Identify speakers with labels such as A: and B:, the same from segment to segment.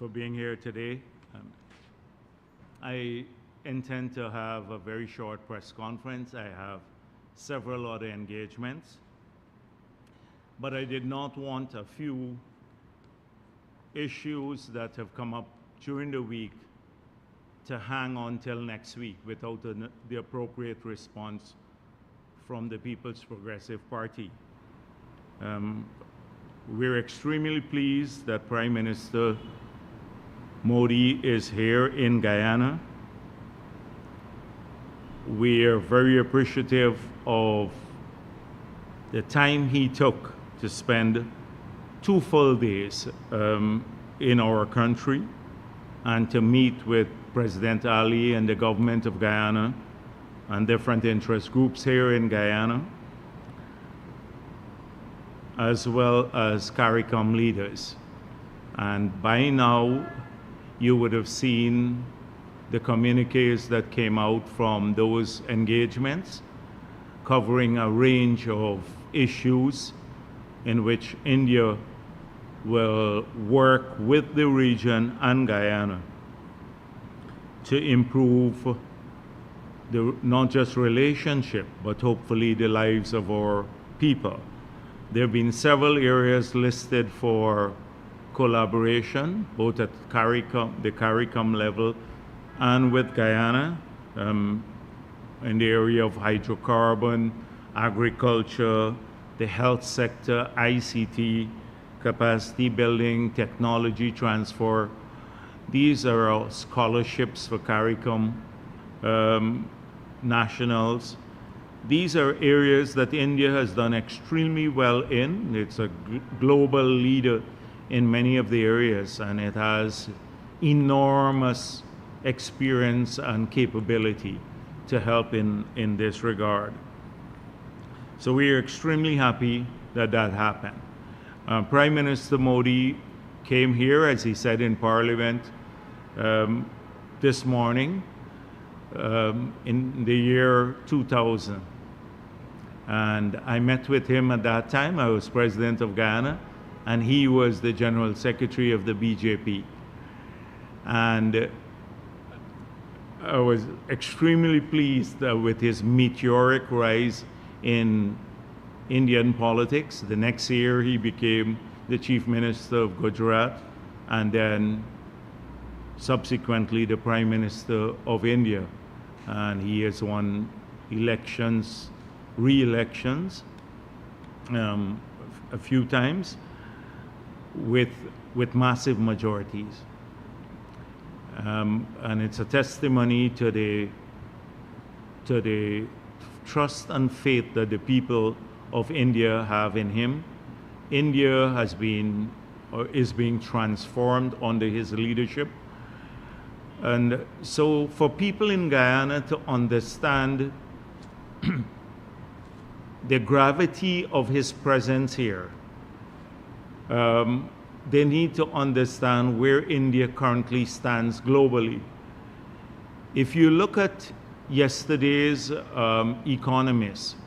A: for being here today. I intend to have a very short press conference. I have several other engagements, but I did not want a few issues that have come up during the week to hang on till next week without the appropriate response from the People's Progressive Party. We're extremely pleased that Prime Minister Modi is here in Guyana. We are very appreciative of the time he took to spend 2 full days in our country and to meet with President Ali and the government of Guyana and different interest groups here in Guyana, as well as CARICOM leaders. And by now, you would have seen the communiques that came out from those engagements, covering a range of issues in which India will work with the region and Guyana to improve not just relationship, but hopefully the lives of our people. There have been several areas listed for collaboration, both at the CARICOM level and with Guyana, in the area of hydrocarbon, agriculture, the health sector, ICT, capacity building, technology transfer. These are our scholarships for CARICOM nationals. These are areas that India has done extremely well in. It's a global leader in many of the areas, and it has enormous experience and capability to help in this regard. So we are extremely happy that that happened. Prime Minister Modi came here, as he said in Parliament this morning, in the year 2000. And I met with him at that time. I was president of Guyana, and he was the general secretary of the BJP. And I was extremely pleased with his meteoric rise in Indian politics. The next year, he became the chief minister of Gujarat, and then subsequently the prime minister of India. And he has won elections, re-elections, a few times with massive majorities. And it's a testimony to the trust and faith that the people of India have in him. India has been, or is being transformed under his leadership. And so for people in Guyana to understand the gravity of his presence here, they need to understand where India currently stands globally. If you look at yesterday's The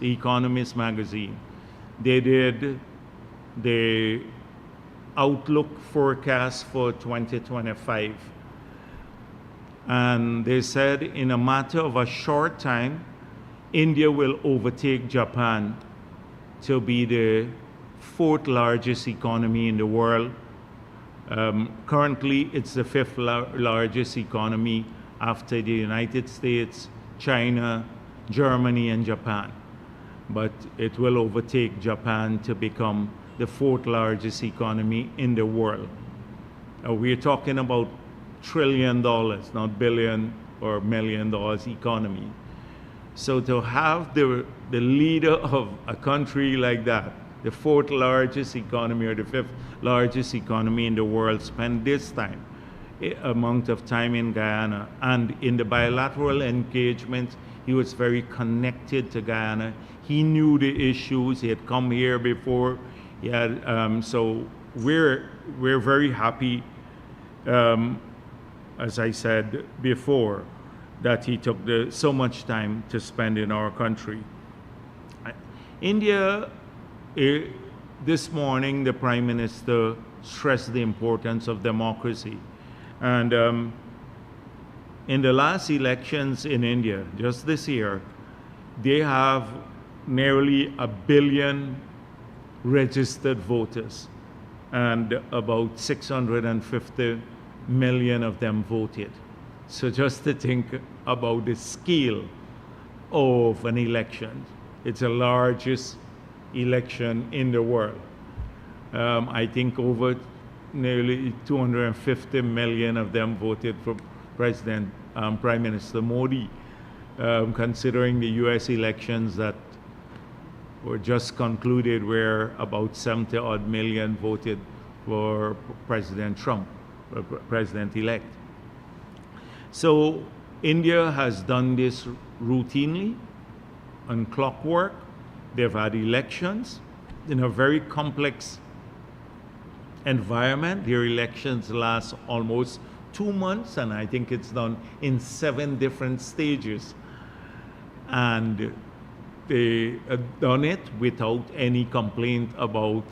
A: Economist magazine, they did the outlook forecast for 2025. And they said in a matter of a short time, India will overtake Japan to be the 4th largest economy in the world. Currently, it's the 5th largest economy after the United States, China, Germany, and Japan. But it will overtake Japan to become the 4th largest economy in the world. We're talking about $1 trillion, not billion or $1 million economy. So to have the leader of a country like that, the 4th largest economy or the 5th largest economy in the world, spend this time, amount of time in Guyana, and in the bilateral engagement, he was very connected to Guyana. He knew the issues. He had come here before. He had, so we're very happy, as I said before, that he took so much time to spend in our country. India, this morning, the Prime Minister stressed the importance of democracy. And in the last elections in India, just this year, they have nearly 1 billion registered voters, and about 650 million of them voted. So just to think about the scale of an election, it's the largest election in the world. I think over nearly 250 million of them voted for Prime Minister Modi, considering the US elections that were just concluded, where about 70 odd million voted for President Trump, President-elect. So India has done this routinely on clockwork. They've had elections in a very complex environment. Their elections last almost 2 months, and I think it's done in 7 different stages. And they have done it without any complaint about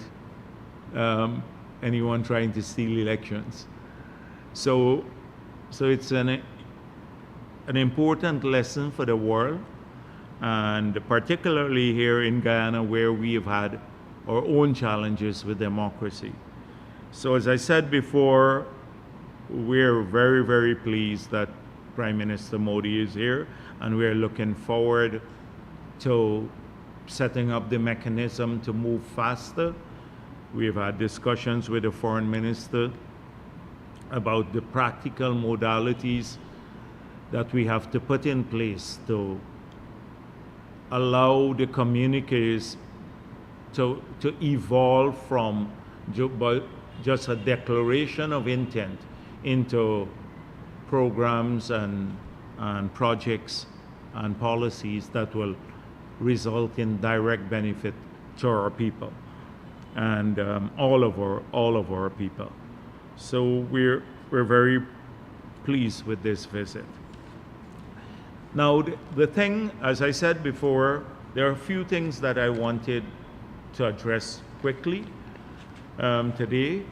A: anyone trying to steal elections. So it's an important lesson for the world, and particularly here in Guyana, where we have had our own challenges with democracy. So as I said before, we're very, very pleased that Prime Minister Modi is here, and we're looking forward to setting up the mechanism to move faster. We've had discussions with the foreign minister about the practical modalities that we have to put in place to allow the communiques to evolve from just a declaration of intent into programs and projects and policies that will result in direct benefit to our people and all of our people. So we're very pleased with this visit. Now the thing, as I said before, there are a few things that I wanted to address quickly today,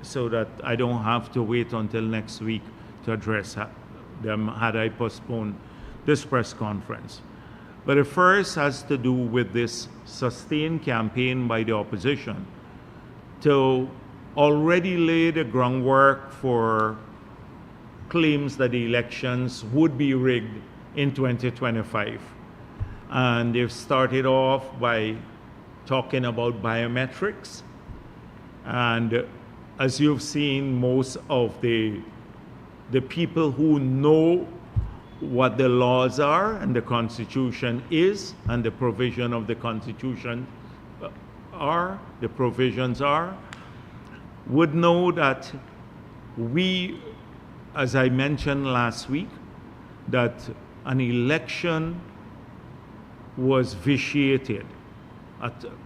A: so that I don't have to wait until next week to address them had I postponed this press conference. But the first has to do with this sustained campaign by the opposition to already lay the groundwork for claims that the elections would be rigged in 2025. And they've started off by talking about biometrics. And as you've seen, most of the people who know what the laws are and the Constitution is, and the provision of the Constitution the provisions are, would know that we, as I mentioned last week, that an election was vitiated.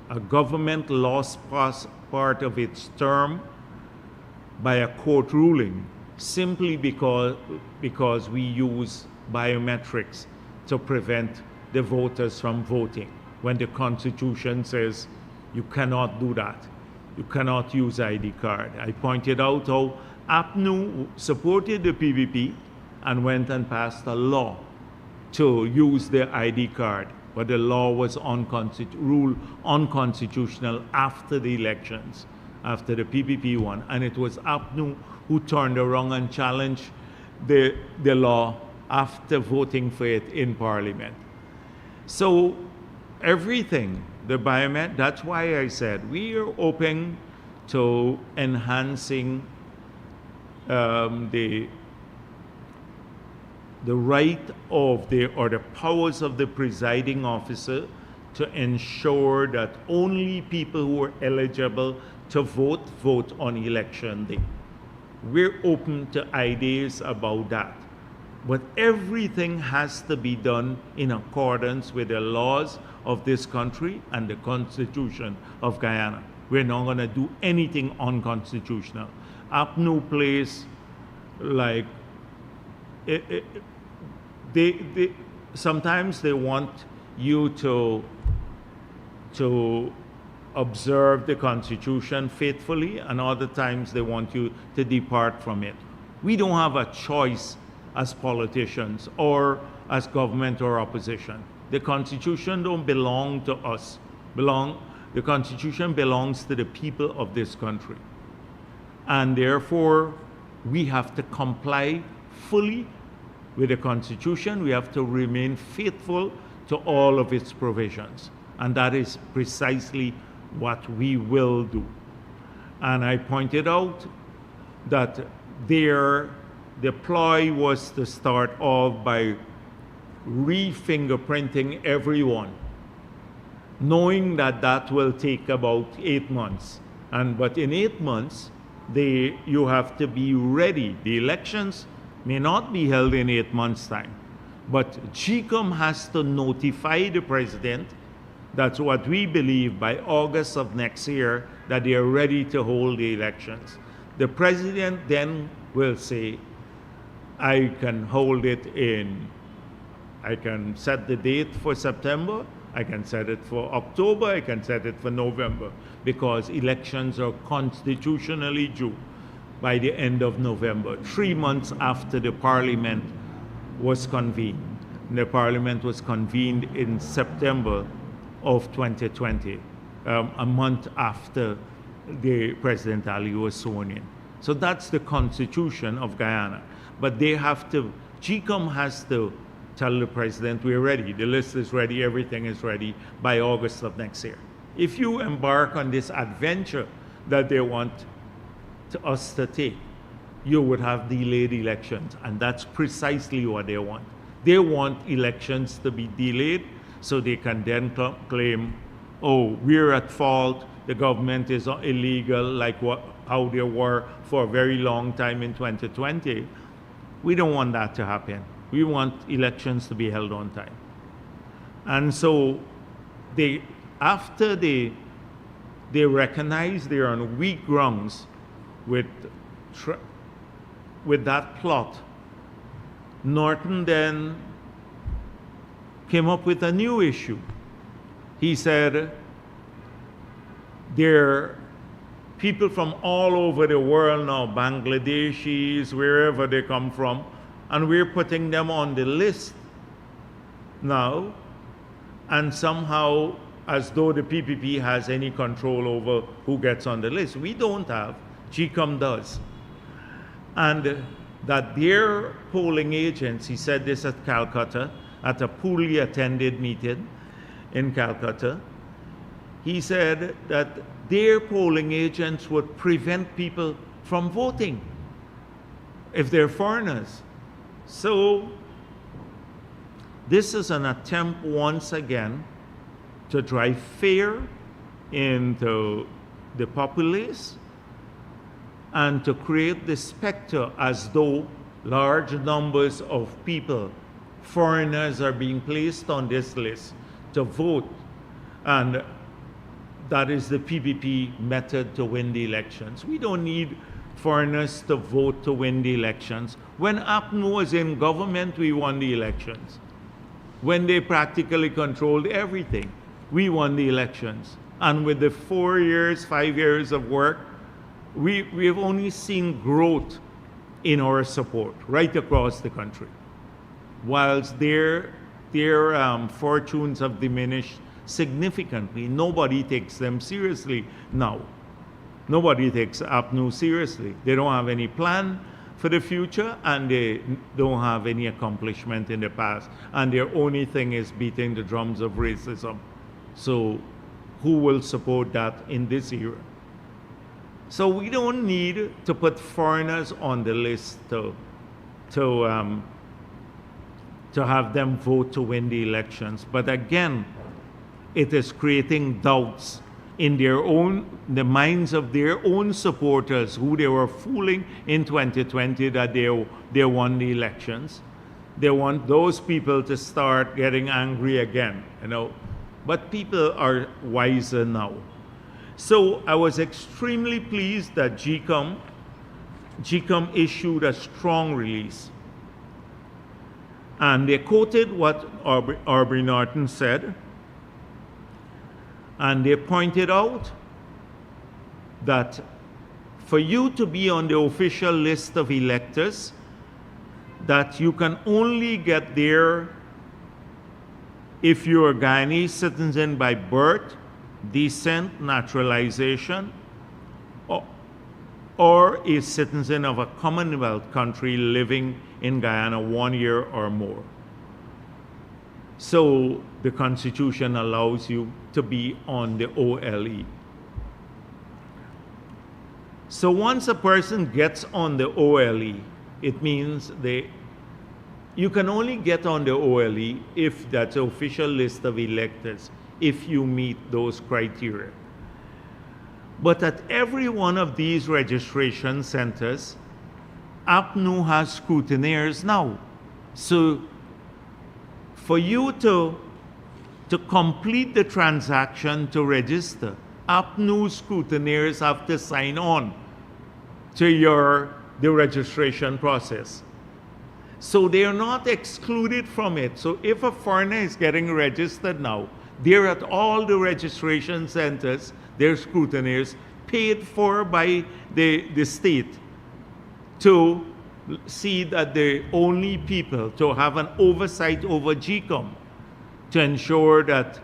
A: A government lost part of its term by a court ruling simply because we use biometrics to prevent the voters from voting, when the Constitution says you cannot do that. You cannot use ID card. I pointed out how APNU supported the PPP and went and passed a law to use their ID card, but the law was ruled unconstitutional after the elections, after the PPP won, and it was APNU who turned around and challenged the law after voting for it in Parliament. So everything, the biomet, that's why I said we are open to enhancing the right of or the powers of the presiding officer to ensure that only people who are eligible to vote on election day. We're open to ideas about that. But everything has to be done in accordance with the laws of this country and the Constitution of Guyana. We're not going to do anything unconstitutional. APNU plays like sometimes they want you to observe the Constitution faithfully, and other times they want you to depart from it. We don't have a choice as politicians or as government or opposition. The Constitution don't belong to us. The Constitution belongs to the people of this country. And therefore, we have to comply fully with the Constitution. We have to remain faithful to all of its provisions. And that is precisely what we will do. And I pointed out that the ploy was to start off by re-fingerprinting everyone, knowing that that will take about 8 months. But in 8 months, you have to be ready. The elections may not be held in 8 months' time, but GCOM has to notify the president. That's what we believe by August of next year, that they are ready to hold the elections. The president then will say, I can hold it I can set the date for September, I can set it for October, I can set it for November, because elections are constitutionally due by the end of November, 3 months after the parliament was convened. The parliament was convened in September of 2020, a month after the President Ali was sworn in. So that's the constitution of Guyana. But GCOM has to tell the president, we're ready, the list is ready, everything is ready by August of next year. If you embark on this adventure that they want us to take, you would have delayed elections, and that's precisely what they want. They want elections to be delayed so they can then claim, oh, we're at fault, the government is illegal, like how they were for a very long time in 2020. We don't want that to happen. We want elections to be held on time. And so after they recognize they're on weak grounds with that plot, Norton then came up with a new issue. He said, there are people from all over the world now, Bangladeshis, wherever they come from, and we're putting them on the list now, and somehow, as though the PPP has any control over who gets on the list. We don't have, GCOM does. And that their polling agents, he said this at Calcutta, at a poorly attended meeting in Calcutta, he said that their polling agents would prevent people from voting if they're foreigners. So this is an attempt once again to drive fear into the populace and to create the specter as though large numbers of people, foreigners, are being placed on this list to vote. And that is the PPP method to win the elections. We don't need foreigners to vote to win the elections. When APNU was in government, we won the elections. When they practically controlled everything, we won the elections. And with the 4 years, 5 years of work, we've only seen growth in our support right across the country. Whilst their fortunes have diminished significantly, nobody takes them seriously now. Nobody takes APNU seriously. They don't have any plan for the future, and they don't have any accomplishment in the past. And their only thing is beating the drums of racism. So who will support that in this era? So we don't need to put foreigners on the list to have them vote to win the elections. But again, it is creating doubts in the minds of their own supporters, who they were fooling in 2020 that they won the elections. They want those people to start getting angry again, But people are wiser now. So I was extremely pleased that GCOM issued a strong release. And they quoted what Aubrey Norton said. And they pointed out that for you to be on the official list of electors, that you can only get there if you're a Guyanese citizen by birth, descent, naturalization, or a citizen of a Commonwealth country living in Guyana 1 year or more. So the Constitution allows you to be on the OLE. So once a person gets on the OLE, it means you can only get on the OLE if that's an official list of electors, if you meet those criteria. But at every one of these registration centers, APNU has scrutineers now. So for you to complete the transaction to register, APNU scrutineers have to sign on to the registration process. So they are not excluded from it. So if a foreigner is getting registered now, they're at all the registration centers, they're scrutineers paid for by the state to see that the only people to have an oversight over GCOM to ensure that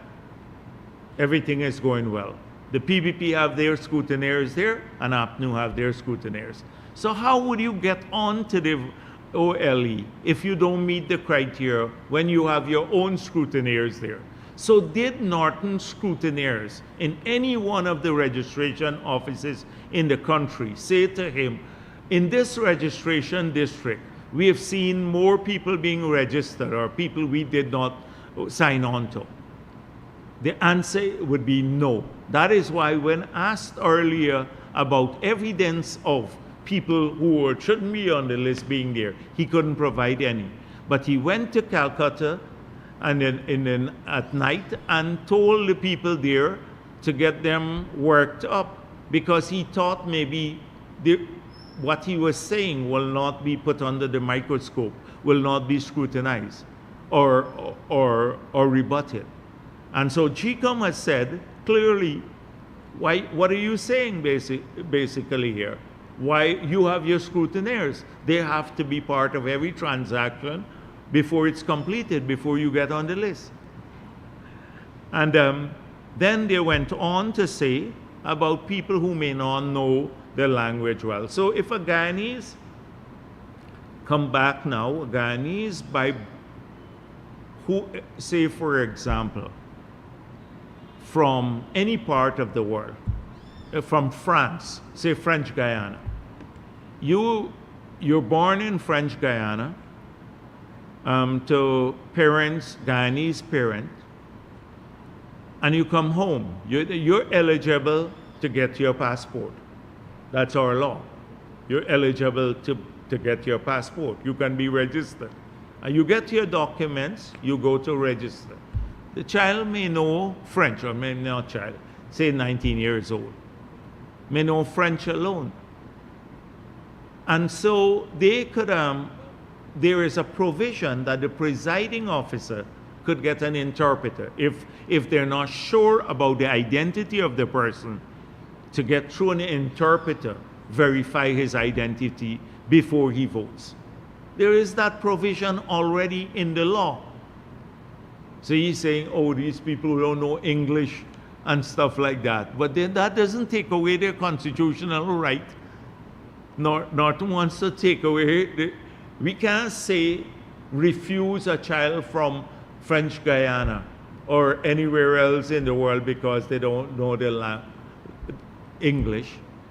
A: everything is going well. The PPP have their scrutineers there, and APNU have their scrutineers. So how would you get on to the OLE if you don't meet the criteria when you have your own scrutineers there? So did Norton scrutineers in any one of the registration offices in the country say to him, in this registration district, we have seen more people being registered or people we did not sign on to? The answer would be no. That is why when asked earlier about evidence of people who shouldn't be on the list being there, he couldn't provide any. But he went to Calcutta and then at night and told the people there to get them worked up, because he thought maybe what he was saying will not be put under the microscope, will not be scrutinized or rebutted. And so GCOM has said clearly, what are you saying basically here? Why you have your scrutineers? They have to be part of every transaction before it's completed, before you get on the list. And then they went on to say about people who may not know the language well. So if a Guyanese come back now, Guyanese who, say for example, from any part of the world, from France, say French Guyana. You're born in French Guyana to parents, Guyanese parents, and you come home. You're eligible to get your passport. That's our law. You're eligible to get your passport. You can be registered. And you get your documents, you go to register. The child may know French, or may not child, say 19 years old, may know French alone. And so they could, there is a provision that the presiding officer could get an interpreter if they're not sure about the identity of the person, to get through an interpreter, verify his identity before he votes. There is that provision already in the law. So he's saying, oh, these people don't know English and stuff like that. But then that doesn't take away their constitutional right. Norton wants to take away, we can't say refuse a child from French Guyana or anywhere else in the world because they don't know the English.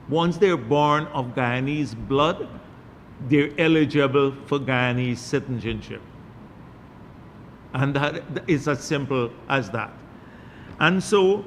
A: Once they're born of Guyanese blood, they're eligible for Guyanese citizenship. And that is as simple as that. And so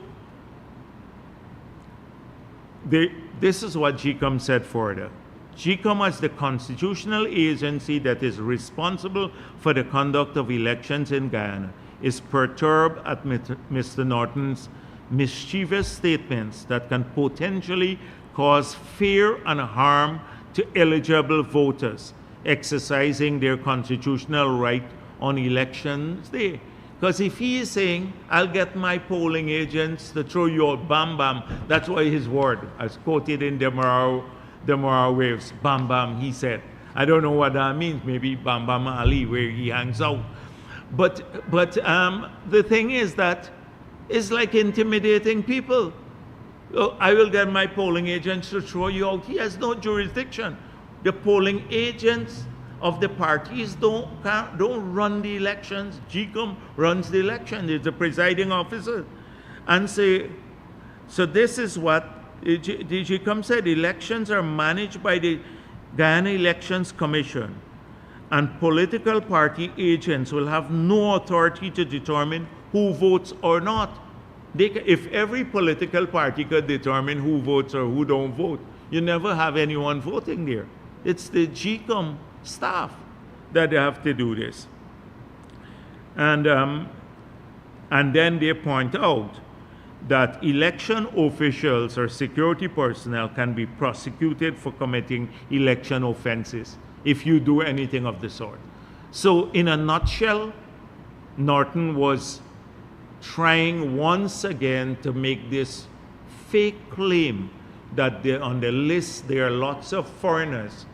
A: this is what GCOM said further. GCOM, as the constitutional agency that is responsible for the conduct of elections in Guyana, is perturbed at Mr. Norton's mischievous statements that can potentially cause fear and harm to eligible voters exercising their constitutional right on elections day. Because if he is saying, I'll get my polling agents to throw you out, bam, bam, that's why his word, as quoted in Demerara the morale waves. Bam Bam, he said. I don't know what that means. Maybe Bam Bam Ali, where he hangs out. But the thing is that it's like intimidating people. Oh, I will get my polling agents to throw you out. He has no jurisdiction. The polling agents of the parties don't run the elections. GCOM runs the election. It's the presiding officer. And say, so this is what the GCOM said. Elections are managed by the Guyana Elections Commission, and political party agents will have no authority to determine who votes or not. If every political party could determine who votes or who don't vote, you never have anyone voting there. It's the GCOM staff that have to do this. And then they point out that election officials or security personnel can be prosecuted for committing election offenses if you do anything of the sort. So in a nutshell, Norton was trying once again to make this fake claim that on the list there are lots of foreigners,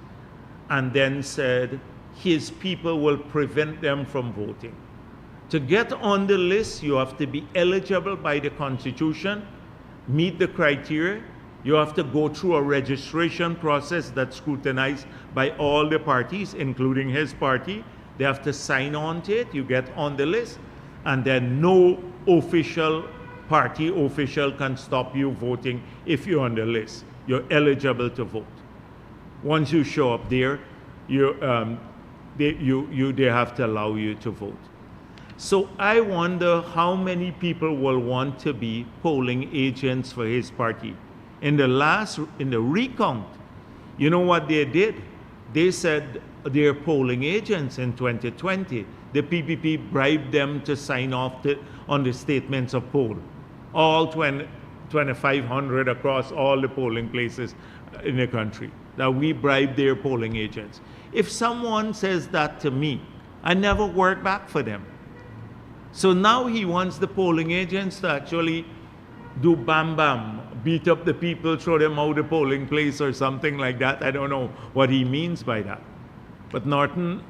A: and then said his people will prevent them from voting. To get on the list, you have to be eligible by the Constitution, meet the criteria. You have to go through a registration process that's scrutinized by all the parties, including his party. They have to sign on to it. You get on the list, and then no party official can stop you voting if you're on the list. You're eligible to vote. Once you show up there, they have to allow you to vote. So I wonder how many people will want to be polling agents for his party. In the recount, you know what they did? They said they're polling agents in 2020. The PPP bribed them to sign off on the statements of poll. All 2,500 across all the polling places in the country. That we bribed their polling agents. If someone says that to me, I never work back for them. So now he wants the polling agents to actually do bam bam, beat up the people, throw them out of the polling place or something like that. I don't know what he means by that. But Norton,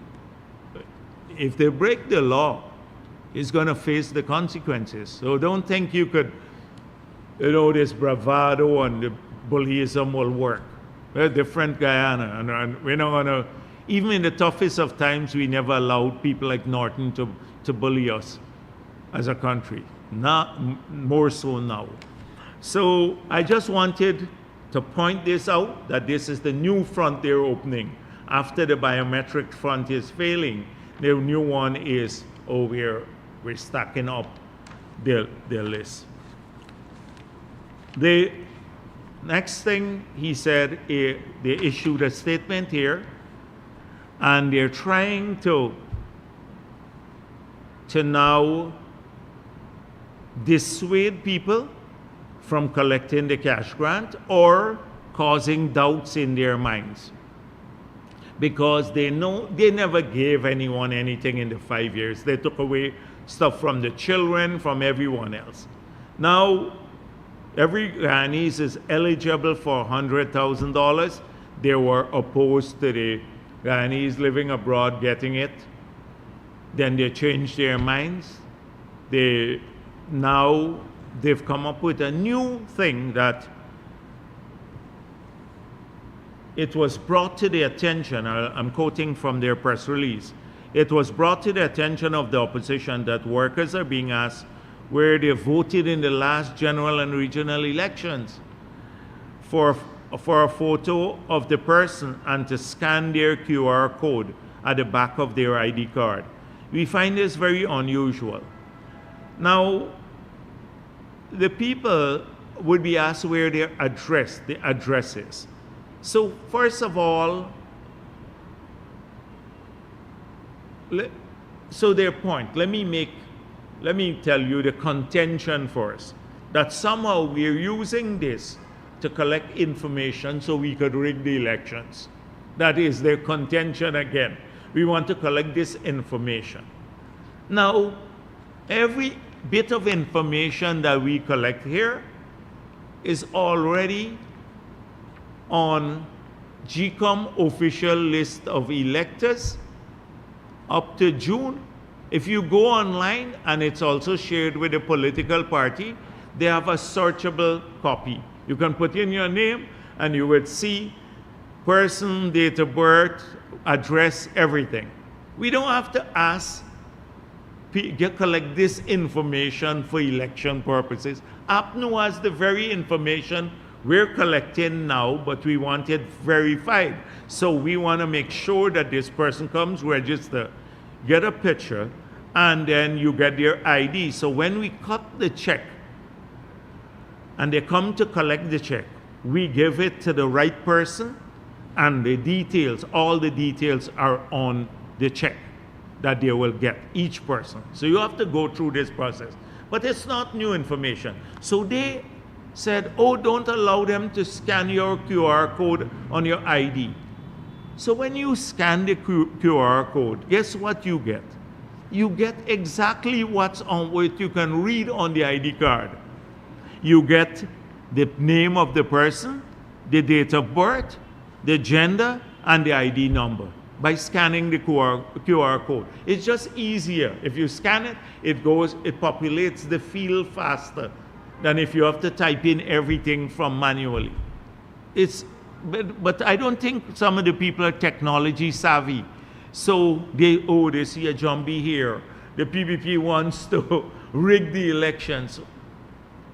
A: if they break the law, is going to face the consequences. So don't think you could, this bravado and the bullyism will work. We're a different Guyana, and we're not going to, even in the toughest of times, we never allowed people like Norton to bully us as a country, not more so now. So I just wanted to point this out, that this is the new front they're opening. After the biometric front is failing, the new one is, we're stacking up their list. The next thing he said, they issued a statement here, and they're trying to now dissuade people from collecting the cash grant or causing doubts in their minds, because they know they never gave anyone anything in the 5 years. They took away stuff from the children, from everyone else. Now every Guyanese is eligible for $100,000. They were opposed to the Guyanese living abroad getting it. Then they changed their minds. Now they've come up with a new thing that it was brought to the attention, I'm quoting from their press release, it was brought to the attention of the opposition that workers are being asked where they voted in the last general and regional elections for a photo of the person and to scan their QR code at the back of their ID card. We find this very unusual. Now, the people would be asked where the address is. So first of all, so their point, let me tell you the contention first, that somehow we're using this to collect information so we could rig the elections. That is their contention again. We want to collect this information. Now, every bit of information that we collect here is already on GCOM official list of electors up to June. If you go online, and it's also shared with the political party, they have a searchable copy. You can put in your name and you would see person, date of birth, address, everything. We don't have to collect this information for election purposes. APNU has the very information we're collecting now, but we want it verified. So we want to make sure that this person comes, register, get a picture, and then you get their ID. So when we cut the check and they come to collect the check, we give it to the right person, and the details, all the details are on the check that they will get, each person. So you have to go through this process. But it's not new information. So they said, oh, don't allow them to scan your QR code on your ID. So when you scan the QR code, guess what you get? You get exactly what's on what you can read on the ID card. You get the name of the person, the date of birth, the gender, and the ID number by scanning the QR code. It's just easier. If you scan it, it populates the field faster than if you have to type in everything from manually. But I don't think some of the people are technology savvy. So they see a jumbie here. The PPP wants to rig the elections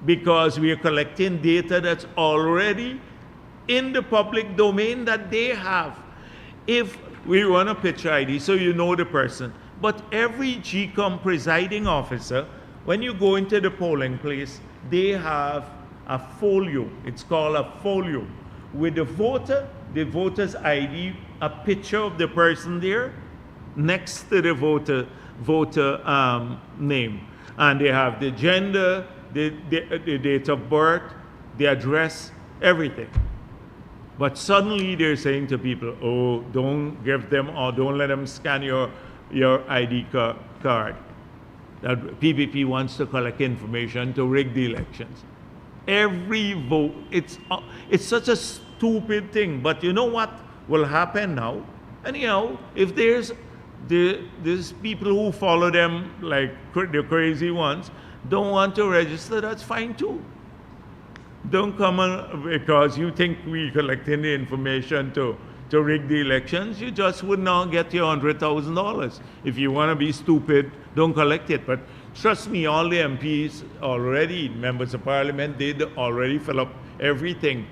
A: because we are collecting data that's already in the public domain that they have. If we run a picture ID, so you know the person, but every GCOM presiding officer, when you go into the polling place, they have a folio. It's called a folio with the voter's ID, a picture of the person there next to the voter name, and they have the gender, the date of birth, the address, everything. But suddenly they're saying to people, oh, don't give them or don't let them scan your ID card. That PPP wants to collect information to rig the elections. Every vote, it's such a stupid thing. But you know what will happen now? Anyhow, if there's people who follow them like the crazy ones, don't want to register, that's fine too. Don't come because you think we collecting the information to rig the elections. You just would not get your $100,000. If you want to be stupid, don't collect it. But trust me, all the MPs already, members of parliament, did already fill up everything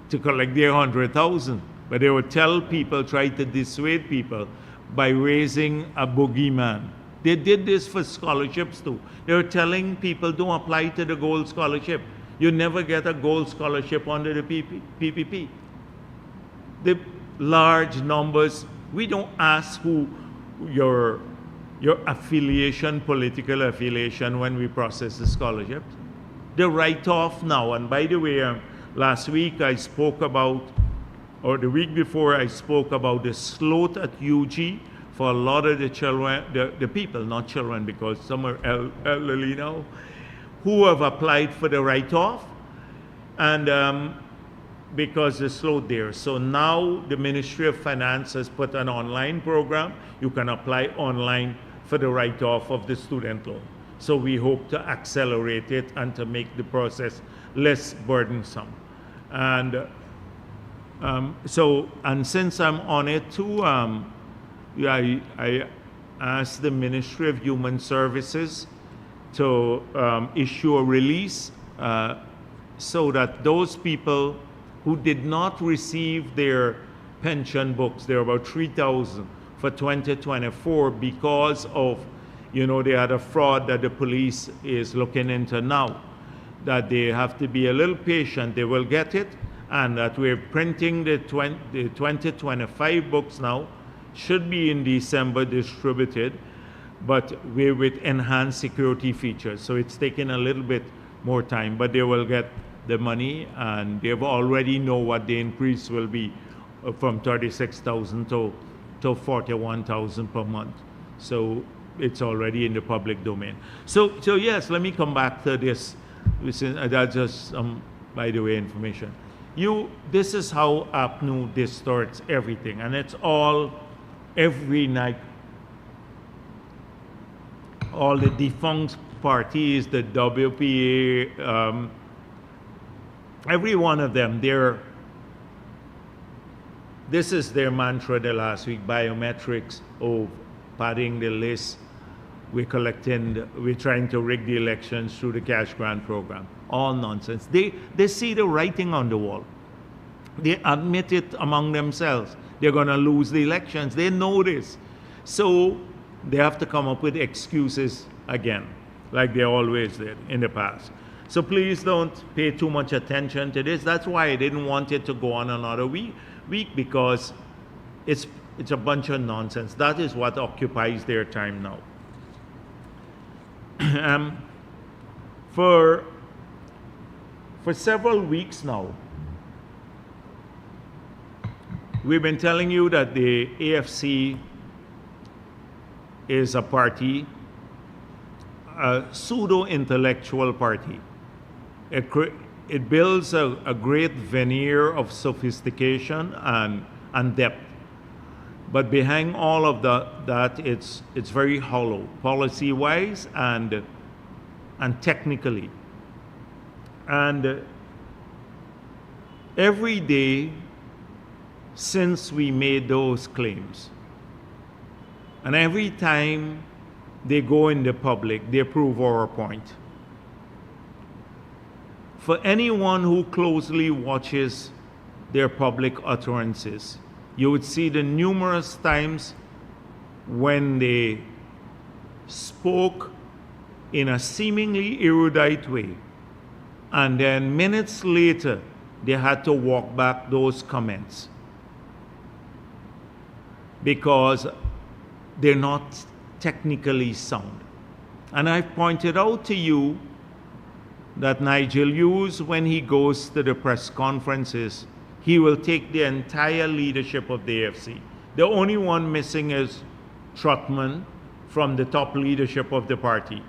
A: to collect their $100,000. But they would tell people, try to dissuade people by raising a boogeyman. They did this for scholarships too. They were telling people, don't apply to the gold scholarship. You never get a gold scholarship under the PPP. The large numbers, we don't ask who your affiliation, political affiliation, when we process the scholarships. The write-off now, and by the way, last week I spoke about, or the week before I spoke about the sloat at UG for a lot of the children, the people, not children because some are elderly now, who have applied for the write-off, and because the sloat there. So now the Ministry of Finance has put an online program. You can apply online for the write-off of the student loan. So we hope to accelerate it and to make the process less burdensome. And since I'm on it too, I asked the Ministry of Human Services to issue a release so that those people who did not receive their pension books, there are about 3,000 for 2024 because of, they had a fraud that the police is looking into now, that they have to be a little patient, they will get it, and that we're printing the 2025 books now, should be in December distributed, but we're with enhanced security features. So it's taking a little bit more time, but they will get the money, and they already know what the increase will be from 36,000 to 41,000 per month. So it's already in the public domain. So yes, let me come back to this. That's just by the way information. This is how APNU distorts everything, and it's all every night. All the defunct parties, the WPA, every one of them, this is their mantra the last week: biometrics, padding the list. We're trying to rig the elections through the cash grant program. All nonsense. They see the writing on the wall. They admit it among themselves. They're going to lose the elections. They know this. So they have to come up with excuses again, like they always did in the past. So please don't pay too much attention to this. That's why I didn't want it to go on another week because it's a bunch of nonsense. That is what occupies their time now. For several weeks now, we've been telling you that the AFC is a party, a pseudo-intellectual party. It builds a great veneer of sophistication and depth. But behind all of that, it's very hollow, policy-wise and technically. And every day since we made those claims, and every time they go in the public, they prove our point. For anyone who closely watches their public utterances, you would see the numerous times when they spoke in a seemingly erudite way, and then minutes later, they had to walk back those comments because they're not technically sound. And I've pointed out to you that Nigel Hughes, when he goes to the press conferences, he will take the entire leadership of the AFC. The only one missing is Trotman from the top leadership of the party.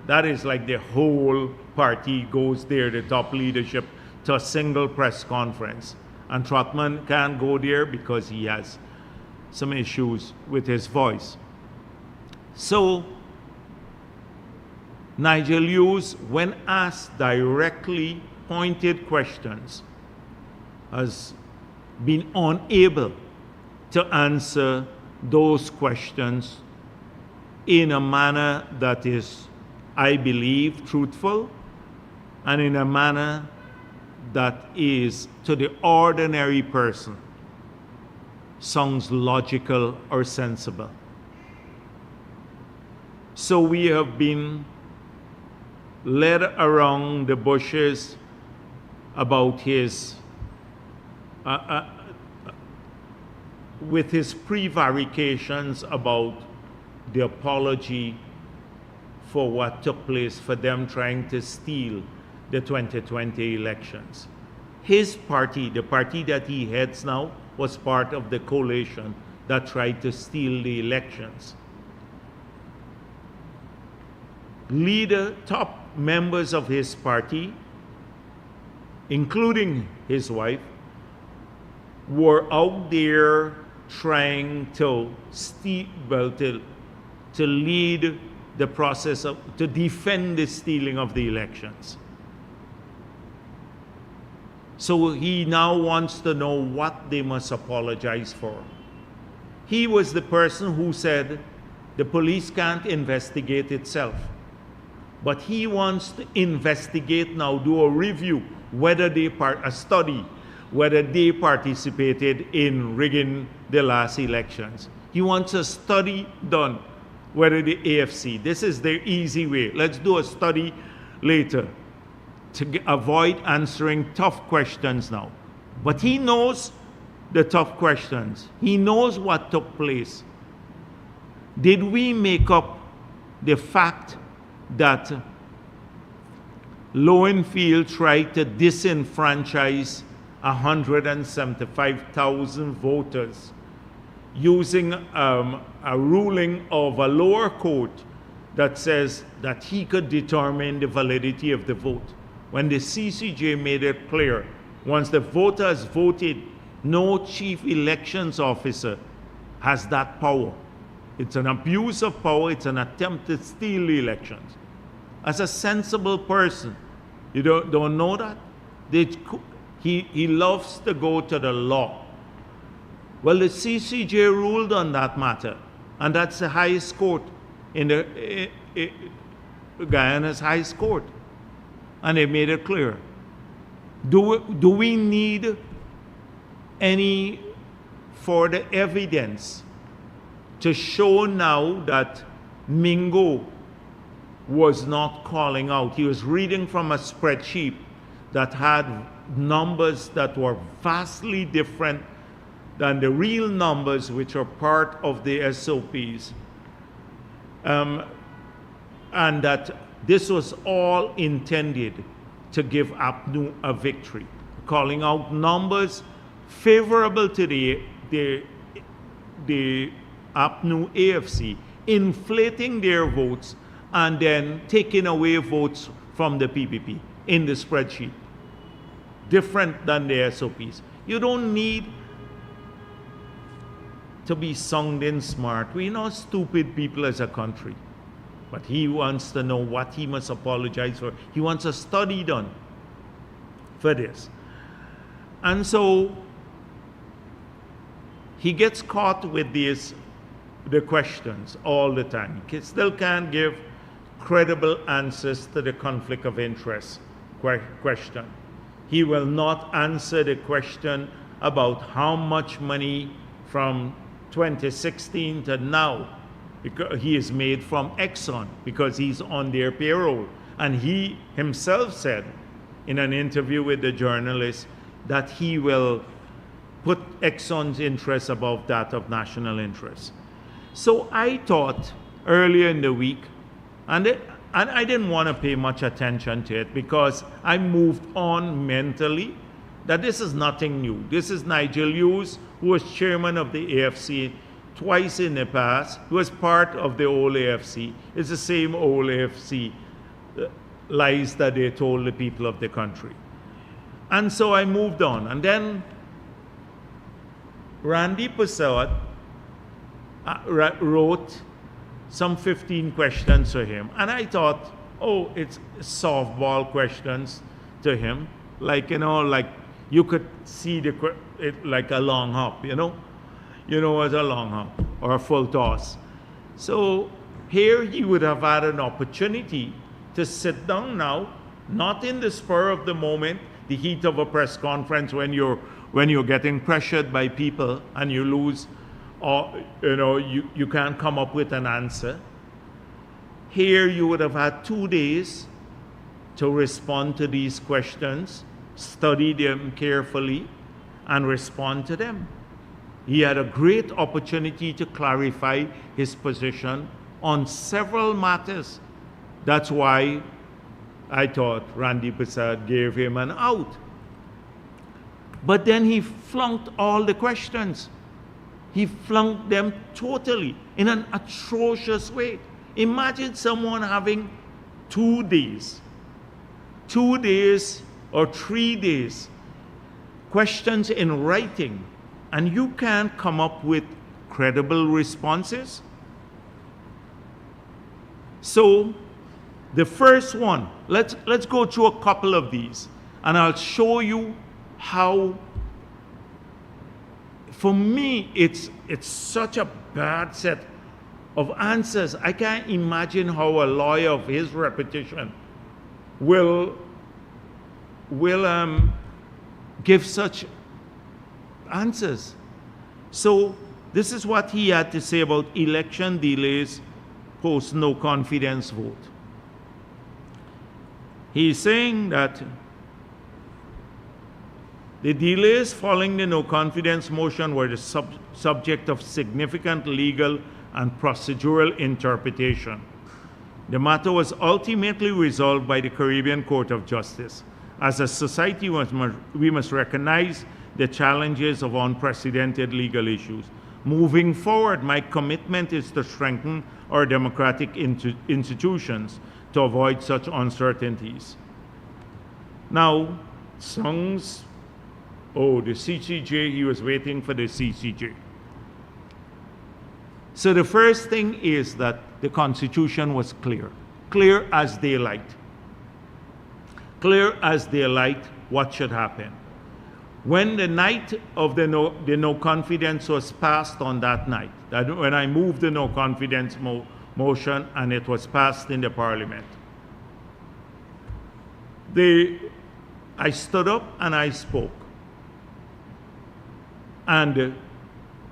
A: That is like the whole party goes there, the top leadership, to a single press conference. And Trotman can't go there because he has some issues with his voice. So, Nigel Hughes, when asked directly pointed questions, has been unable to answer those questions in a manner that is, I believe, truthful, and in a manner that is, to the ordinary person, sounds logical or sensible. So we have been led around the bushes about his with his prevarications about the apology for what took place, for them trying to steal the 2020 elections. His party, the party that he heads now, was part of the coalition that tried to steal the elections. Top members of his party, including his wife, were out there trying to lead the process to defend the stealing of the elections. So he now wants to know what they must apologize for. He was the person who said the police can't investigate itself. But he wants to investigate now, do a review, a study, whether they participated in rigging the last elections. He wants a study done, whether the AFC, this is their easy way. Let's do a study later to avoid answering tough questions now. But he knows the tough questions. He knows what took place. Did we make up the fact that Lowenfield tried to disenfranchise 175,000 voters using a ruling of a lower court that says that he could determine the validity of the vote, when the CCJ made it clear Once the voters voted, no chief elections officer has that power. It's an abuse of power. It's an attempt to steal the elections. As a sensible person, you don't know that? He loves to go to the law. Well, the CCJ ruled on that matter, and that's the highest court in Guyana's highest court, and they made it clear. Do we need any further evidence to show now that Mingo was not calling out? He was reading from a spreadsheet that had numbers that were vastly different than the real numbers, which are part of the SOPs. And that this was all intended to give APNU a victory, calling out numbers favorable to the APNU AFC, inflating their votes, and then taking away votes from the PPP in the spreadsheet, different than the SOPs. You don't need to be sung in smart. We're not stupid people as a country. But he wants to know what he must apologize for. He wants a study done for this. And so he gets caught with the questions all the time. He still can't give credible answers to the conflict of interest question. He will not answer the question about how much money from 2016 to now because he is made from Exxon, because he's on their payroll. And he himself said in an interview with the journalist that he will put Exxon's interest above that of national interest. So I thought earlier in the week, and I didn't want to pay much attention to it because I moved on mentally, that this is nothing new. This is Nigel Hughes, who was chairman of the AFC twice in the past, who was part of the old AFC. It's the same old AFC lies that they told the people of the country. And so I moved on. And then Randy Prasad wrote some 15 questions to him. And I thought, oh, it's softball questions to him. Like, like you could see it like a long hop, as a long hop or a full toss. So here he would have had an opportunity to sit down now, not in the spur of the moment, the heat of a press conference when you're getting pressured by people and you lose, or you can't come up with an answer. Here you would have had 2 days to respond to these questions, study them carefully, and respond to them. He had a great opportunity to clarify his position on several matters. That's why I thought Randy Prasad gave him an out. But then he flunked all the questions. He flunked them totally in an atrocious way. Imagine someone having 2 days or 3 days, questions in writing, and you can't come up with credible responses. So the first one, let's go through a couple of these, and I'll show you how, for me, it's such a bad set of answers. I can't imagine how a lawyer of his reputation will give such answers. So this is what he had to say about election delays post no confidence vote. He's saying that the delays following the no confidence motion were the subject of significant legal and procedural interpretation. The matter was ultimately resolved by the Caribbean Court of Justice. As a society, we must recognize the challenges of unprecedented legal issues. Moving forward, my commitment is to strengthen our democratic institutions to avoid such uncertainties. Now, sounds Oh, the CCJ, he was waiting for the CCJ. So the first thing is that the Constitution was clear. Clear as daylight. Clear as daylight what should happen. When the night of the no confidence was passed on that night, that when I moved the no confidence motion and it was passed in the parliament, I stood up and I spoke. And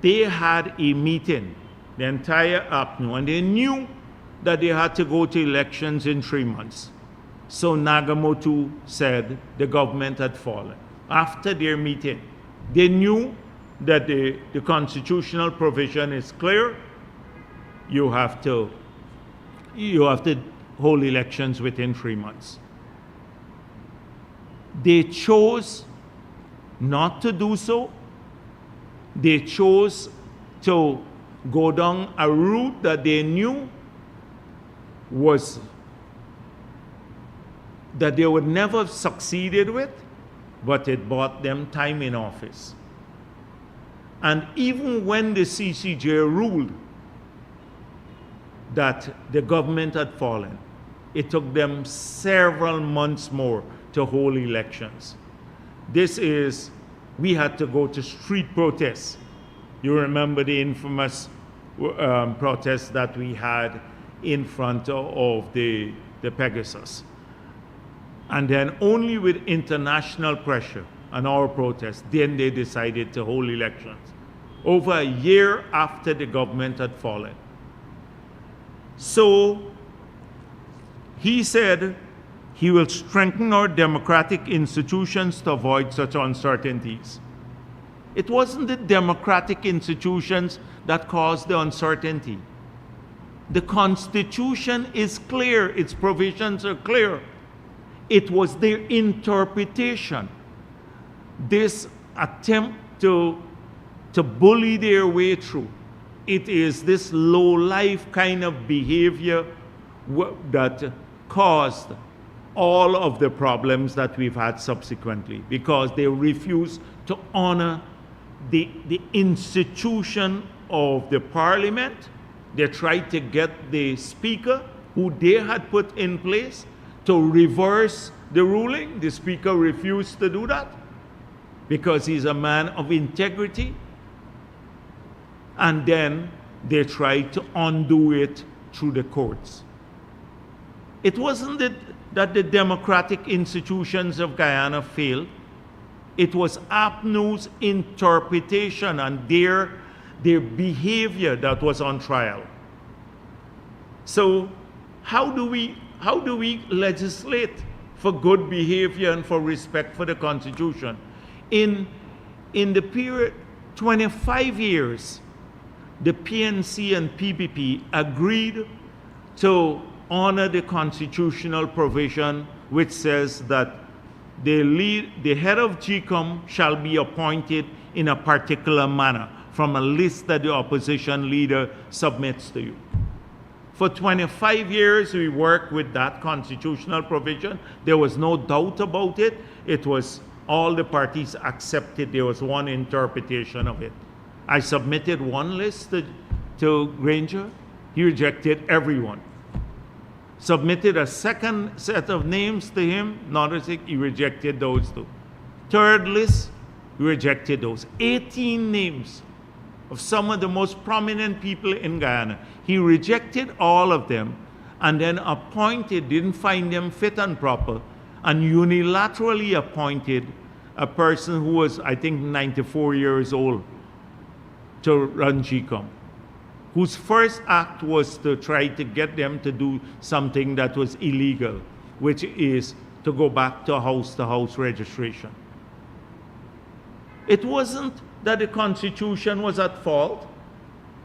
A: they had a meeting, the entire APNU, and they knew that they had to go to elections in 3 months. So Nagamoto said the government had fallen. After their meeting, they knew that the constitutional provision is clear. You have to hold elections within 3 months. They chose not to do so. They chose to go down a route that they knew was that they would never have succeeded with, but it bought them time in office. And even when the CCJ ruled that the government had fallen, it took them several months more to hold elections. We had to go to street protests. You remember the infamous protests that we had in front of the Pegasus. And then only with international pressure and our protests, then they decided to hold elections. Over a year after the government had fallen. So he said he will strengthen our democratic institutions to avoid such uncertainties. It wasn't the democratic institutions that caused the uncertainty. The Constitution is clear, its provisions are clear. It was their interpretation. This attempt to bully their way through. It is this low-life kind of behavior that caused all of the problems that we've had subsequently, because they refuse to honor the institution of the parliament. They tried to get the speaker, who they had put in place, to reverse the ruling. The speaker refused to do that because he's a man of integrity. And then they tried to undo it through the courts. It wasn't that the democratic institutions of Guyana failed. It was APNU's interpretation and their behavior that was on trial. So how do we legislate for good behavior and for respect for the Constitution? In the period 25 years, the PNC and PPP agreed to honor the constitutional provision which says that the head of GCOM shall be appointed in a particular manner from a list that the opposition leader submits to you. For 25 years, we worked with that constitutional provision. There was no doubt about it. It was all the parties accepted. There was one interpretation of it. I submitted one list to Granger. He rejected everyone. Submitted a second set of names to him. Notice he rejected those two. Third list, he rejected those. 18 names of some of the most prominent people in Guyana. He rejected all of them and then didn't find them fit and proper, and unilaterally appointed a person who was, I think, 94 years old to run GCOM, whose first act was to try to get them to do something that was illegal, which is to go back to house registration. It wasn't that the Constitution was at fault.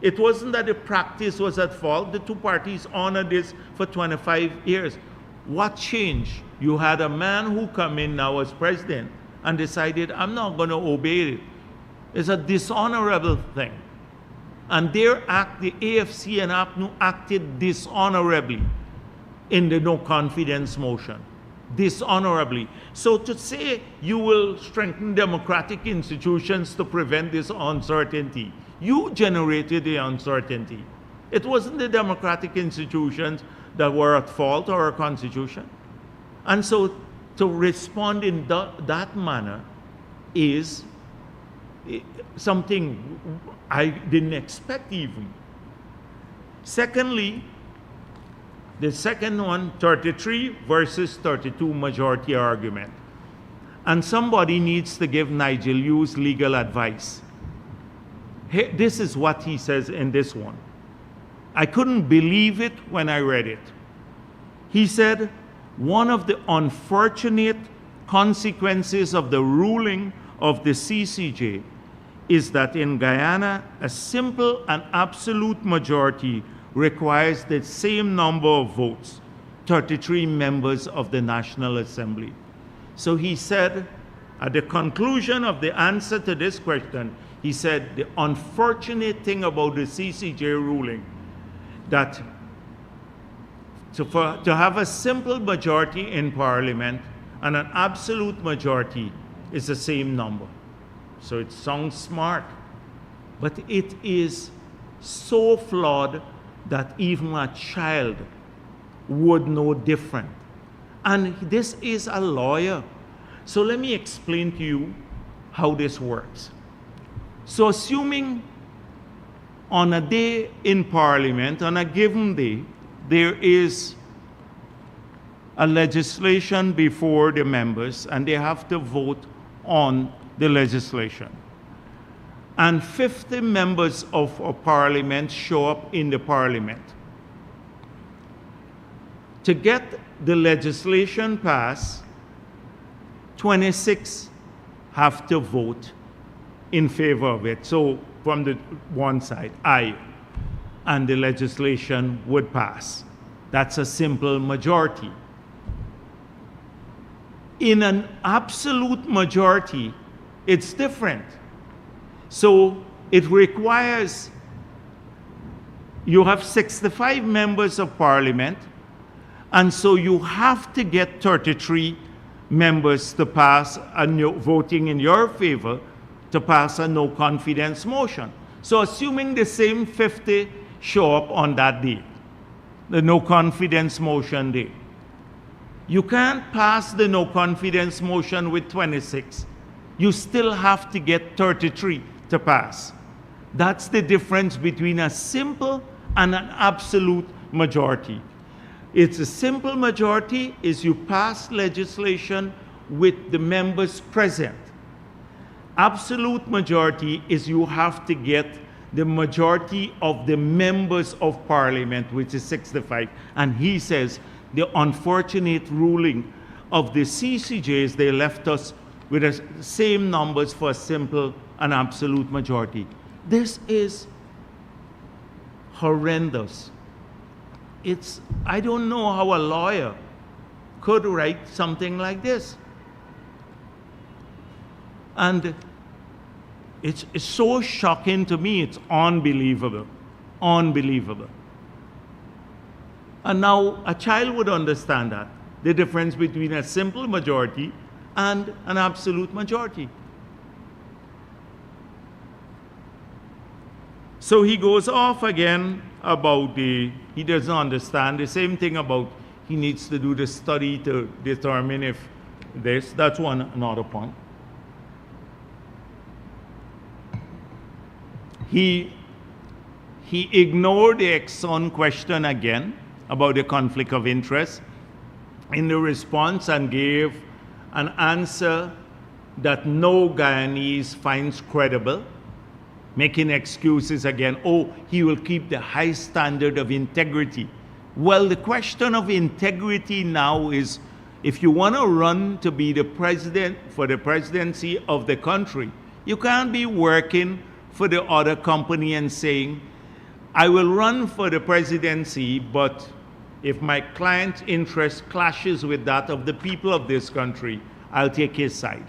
A: It wasn't that the practice was at fault. The two parties honored this for 25 years. What changed? You had a man who come in now as president and decided, I'm not going to obey it. It's a dishonorable thing. And the AFC and APNU acted dishonorably in the no confidence motion. dishonorably. So to say you will strengthen democratic institutions to prevent this uncertainty, you generated the uncertainty. It wasn't the democratic institutions that were at fault or our constitution. And so to respond in that manner is something I didn't expect even. Secondly, the second one, 33 versus 32 majority argument. And somebody needs to give Nigel Hughes legal advice. This is what he says in this one. I couldn't believe it when I read it. He said, one of the unfortunate consequences of the ruling of the CCJ is that in Guyana, a simple and absolute majority requires the same number of votes, 33 members of the National Assembly. So he said, at the conclusion of the answer to this question, he said, the unfortunate thing about the CCJ ruling, that to have a simple majority in Parliament and an absolute majority is the same number. So it sounds smart, but it is so flawed that even a child would know different. And this is a lawyer. So let me explain to you how this works. So assuming on a day in Parliament, on a given day, there is a legislation before the members and they have to vote on the legislation. And 50 members of a parliament show up in the parliament. To get the legislation passed, 26 have to vote in favor of it. So from the one side, aye, and the legislation would pass. That's a simple majority. In an absolute majority, it's different. So it requires, you have 65 members of parliament, and so you have to get 33 members to pass voting in your favor to pass a no confidence motion. So assuming the same 50 show up on that day, the no confidence motion day, you can't pass the no confidence motion with 26. You still have to get 33 to pass. That's the difference between a simple and an absolute majority. It's a simple majority is you pass legislation with the members present. Absolute majority is you have to get the majority of the members of parliament, which is 65. And he says the unfortunate ruling of the CCJs, they left us with the same numbers for a simple and absolute majority. This is horrendous. I don't know how a lawyer could write something like this. And it's so shocking to me, it's unbelievable. Unbelievable. And now a child would understand that, the difference between a simple majority and an absolute majority. So he goes off again about he doesn't understand the same thing about he needs to do the study to determine if that's another point. He ignored the Exxon question again about the conflict of interest in the response and gave an answer that no Guyanese finds credible, making excuses again. Oh, he will keep the high standard of integrity. Well, the question of integrity now is, if you want to run to be the president for the presidency of the country, you can't be working for the other company and saying, I will run for the presidency, but if my client's interest clashes with that of the people of this country, I'll take his side.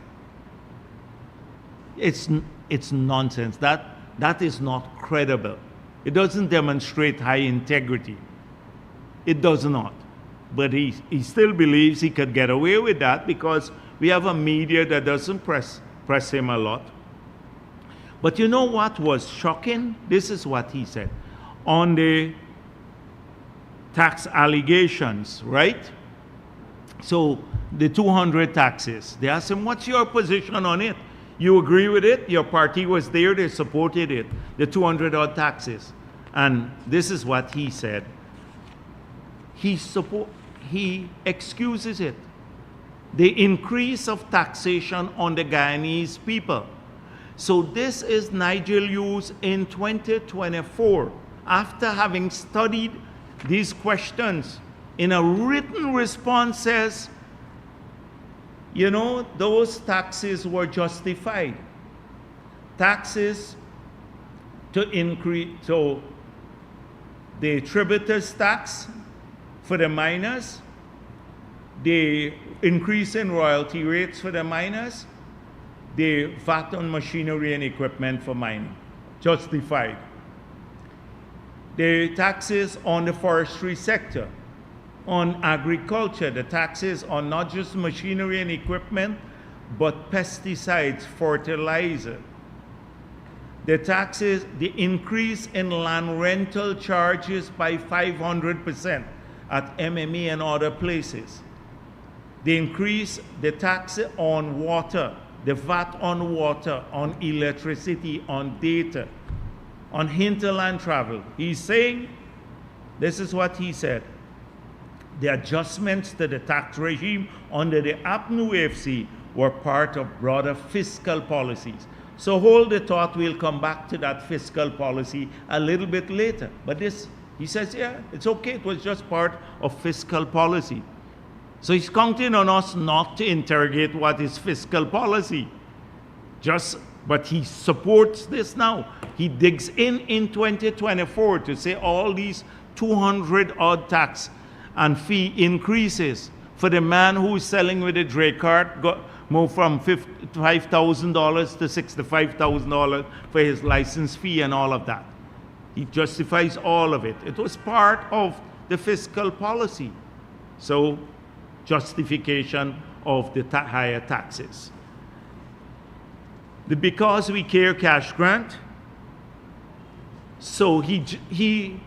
A: It's nonsense. That is not credible. It doesn't demonstrate high integrity. It does not. But he still believes he could get away with that because we have a media that doesn't press him a lot. But you know what was shocking? This is what he said. On the tax allegations, right? So the 200 taxes, they asked him, what's your position on it? You agree with it? Your party was there, they supported it, the 200 odd taxes. And this is what he said. He excuses it. The increase of taxation on the Guyanese people. So this is Nigel Hughes in 2024, after having studied these questions. In a written response says, you know, those taxes were justified. Taxes to increase, so the tributers tax for the miners, the increase in royalty rates for the miners, the VAT on machinery and equipment for mining, justified. The taxes on the forestry sector, on agriculture, the taxes on not just machinery and equipment, but pesticides, fertilizer. The taxes, the increase in land rental charges by 500% at MME and other places. The increase, the tax on water, the VAT on water, on electricity, on data, on hinterland travel. He's saying, this is what he said, the adjustments to the tax regime under the APNU AFC were part of broader fiscal policies. So hold the thought, we'll come back to that fiscal policy a little bit later. But this, he says, yeah, it's okay, it was just part of fiscal policy. So he's counting on us not to interrogate what is fiscal policy. But he supports this now. He digs in 2024 to say all these 200 odd tax and fee increases for the man who's selling with a Dre cart, moved from $5,000 to $65,000 for his license fee and all of that. He justifies all of it. It was part of the fiscal policy. So, justification of the higher taxes. The Because We Care cash grant, so he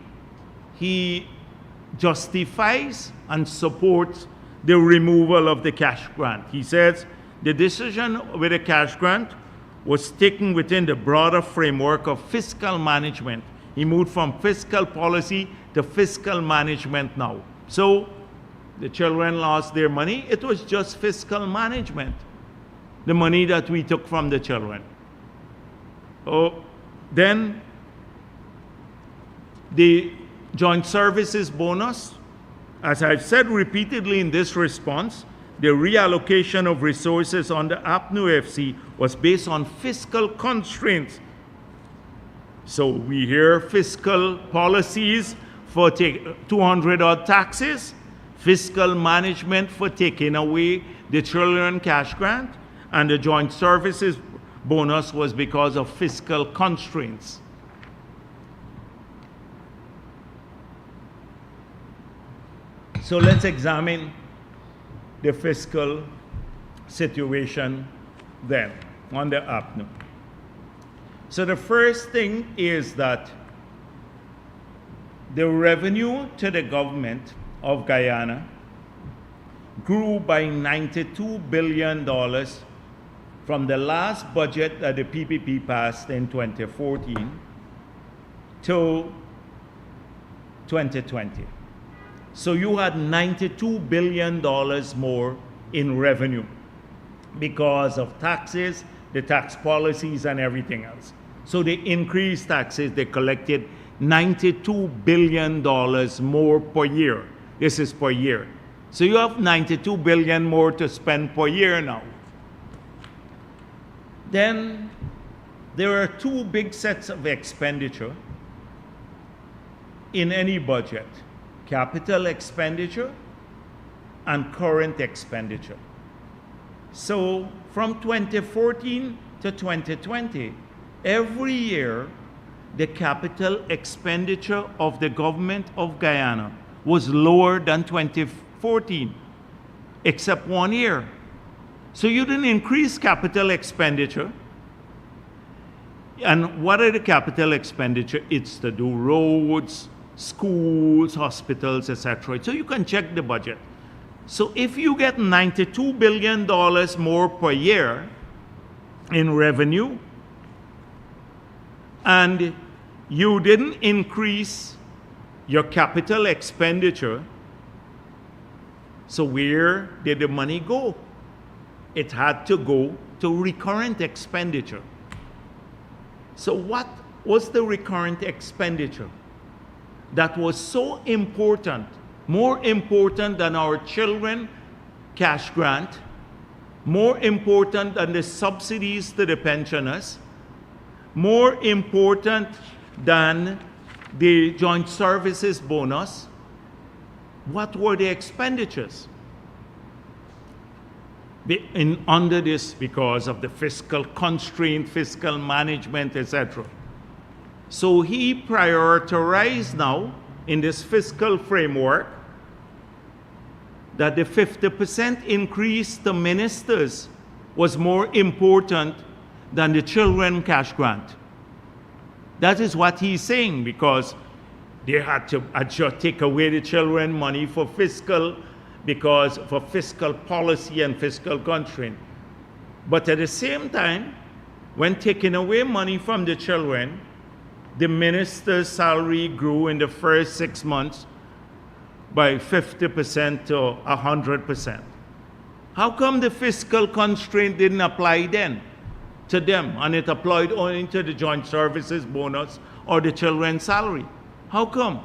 A: justifies and supports the removal of the cash grant. He says the decision with the cash grant was taken within the broader framework of fiscal management. He moved from fiscal policy to fiscal management now. So the children lost their money. It was just fiscal management, the money that we took from the children. Oh, then the joint services bonus, as I've said repeatedly in this response, the reallocation of resources under APNU FC was based on fiscal constraints. So we hear fiscal policies for 200 odd taxes, fiscal management for taking away the children cash grant, and the joint services bonus was because of fiscal constraints. So let's examine the fiscal situation then on the APNU. So the first thing is that the revenue to the government of Guyana grew by $92 billion from the last budget that the PPP passed in 2014 to 2020. So you had $92 billion more in revenue because of taxes, the tax policies, and everything else. So they increased taxes, they collected $92 billion more per year. This is per year. So you have $92 billion more to spend per year now. Then there are two big sets of expenditure in any budget: capital expenditure and current expenditure. So from 2014 to 2020, every year the capital expenditure of the government of Guyana was lower than 2014 2014, except 1 year. So you didn't increase capital expenditure. And what are the capital expenditure? It's to do roads, schools, hospitals, etc. So you can check the budget. So if you get $92 billion more per year in revenue, and you didn't increase your capital expenditure, so where did the money go? It had to go to recurrent expenditure. So what was the recurrent expenditure that was so important, more important than our children cash grant, more important than the subsidies to the pensioners, more important than the joint services bonus? What were the expenditures? Under this, because of the fiscal constraint, fiscal management, etc. So he prioritized now in this fiscal framework that the 50% increase to ministers was more important than the children cash grant. That is what he's saying, because they had to take away the children money for fiscal, because for fiscal policy and fiscal constraint. But at the same time, when taking away money from the children, the minister's salary grew in the first 6 months by 50% to 100%. How come the fiscal constraint didn't apply then to them, and it applied only to the joint services bonus or the children's salary? How come?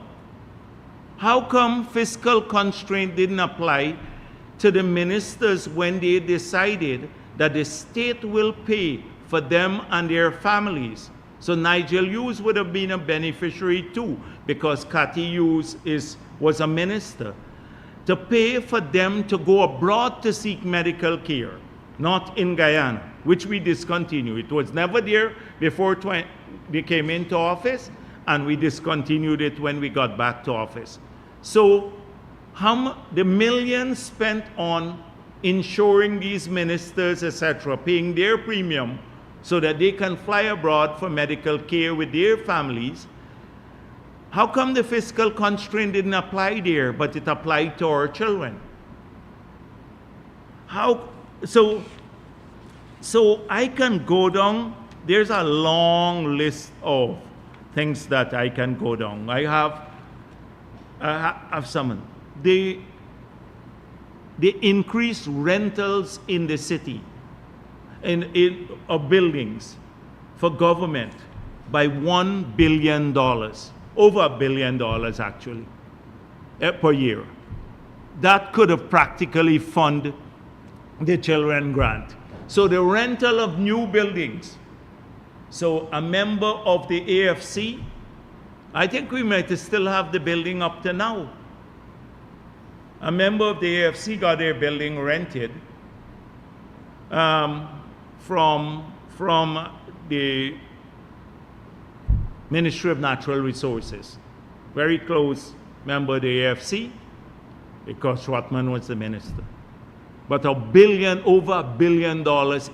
A: How come fiscal constraint didn't apply to the ministers when they decided that the state will pay for them and their families? So Nigel Hughes would have been a beneficiary too, because Cathy Hughes was a minister, to pay for them to go abroad to seek medical care, not in Guyana, which we discontinued. It was never there before we came into office, and we discontinued it when we got back to office. So the millions spent on insuring these ministers, etc., paying their premium so that they can fly abroad for medical care with their families, how come the fiscal constraint didn't apply there, but it applied to our children? So I can go down, there's a long list of things that I can go down. I have some. The increased rentals in the city, of buildings for government by $1 billion, over $1 billion actually, per year. That could have practically funded the children grant. So the rental of new buildings. So a member of the AFC, I think we might still have the building up to now. A member of the AFC got their building rented from the Ministry of Natural Resources. Very close member of the AFC, because Schwartzman was the minister. But over $1 billion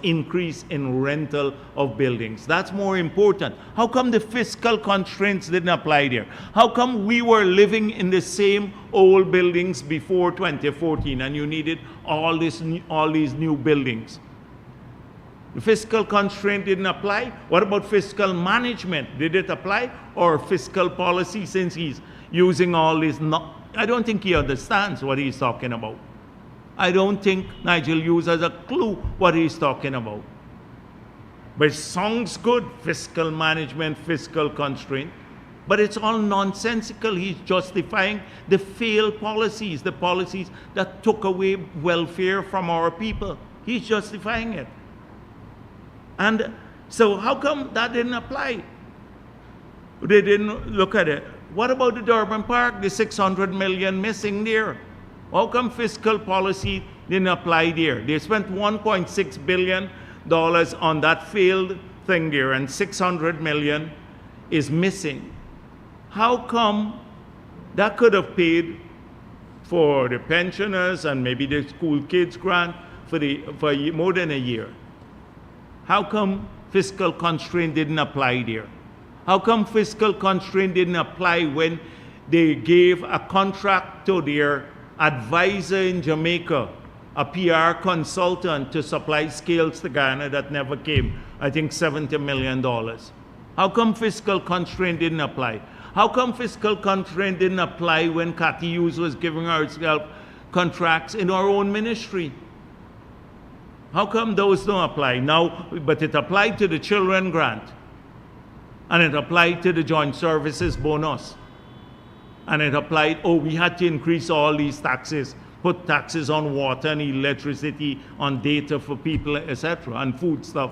A: increase in rental of buildings. That's more important. How come the fiscal constraints didn't apply there? How come we were living in the same old buildings before 2014 and you needed all these new buildings? The fiscal constraint didn't apply. What about fiscal management? Did it apply? Or fiscal policy, since he's using all this? I don't think he understands what he's talking about. I don't think Nigel Hughes has a clue what he's talking about. But it sounds good, fiscal management, fiscal constraint, but it's all nonsensical. He's justifying the failed policies, the policies that took away welfare from our people. He's justifying it. And so how come that didn't apply? They didn't look at it. What about the Durban Park, the $600 million missing there? How come fiscal policy didn't apply there? They spent $1.6 billion on that failed thing there, and $600 million is missing. How come that could have paid for the pensioners and maybe the school kids grant for more than a year. How come fiscal constraint didn't apply there? How come fiscal constraint didn't apply when they gave a contract to their advisor in Jamaica, a PR consultant, to supply scales to Ghana that never came? I think $70 million. How come fiscal constraint didn't apply? How come fiscal constraint didn't apply when Cathy Hughes was giving herself contracts in our own ministry? How come those don't apply now? But it applied to the children grant, and it applied to the joint services bonus, and it applied, oh, we had to increase all these taxes, put taxes on water and electricity, on data for people, etc., and food stuff,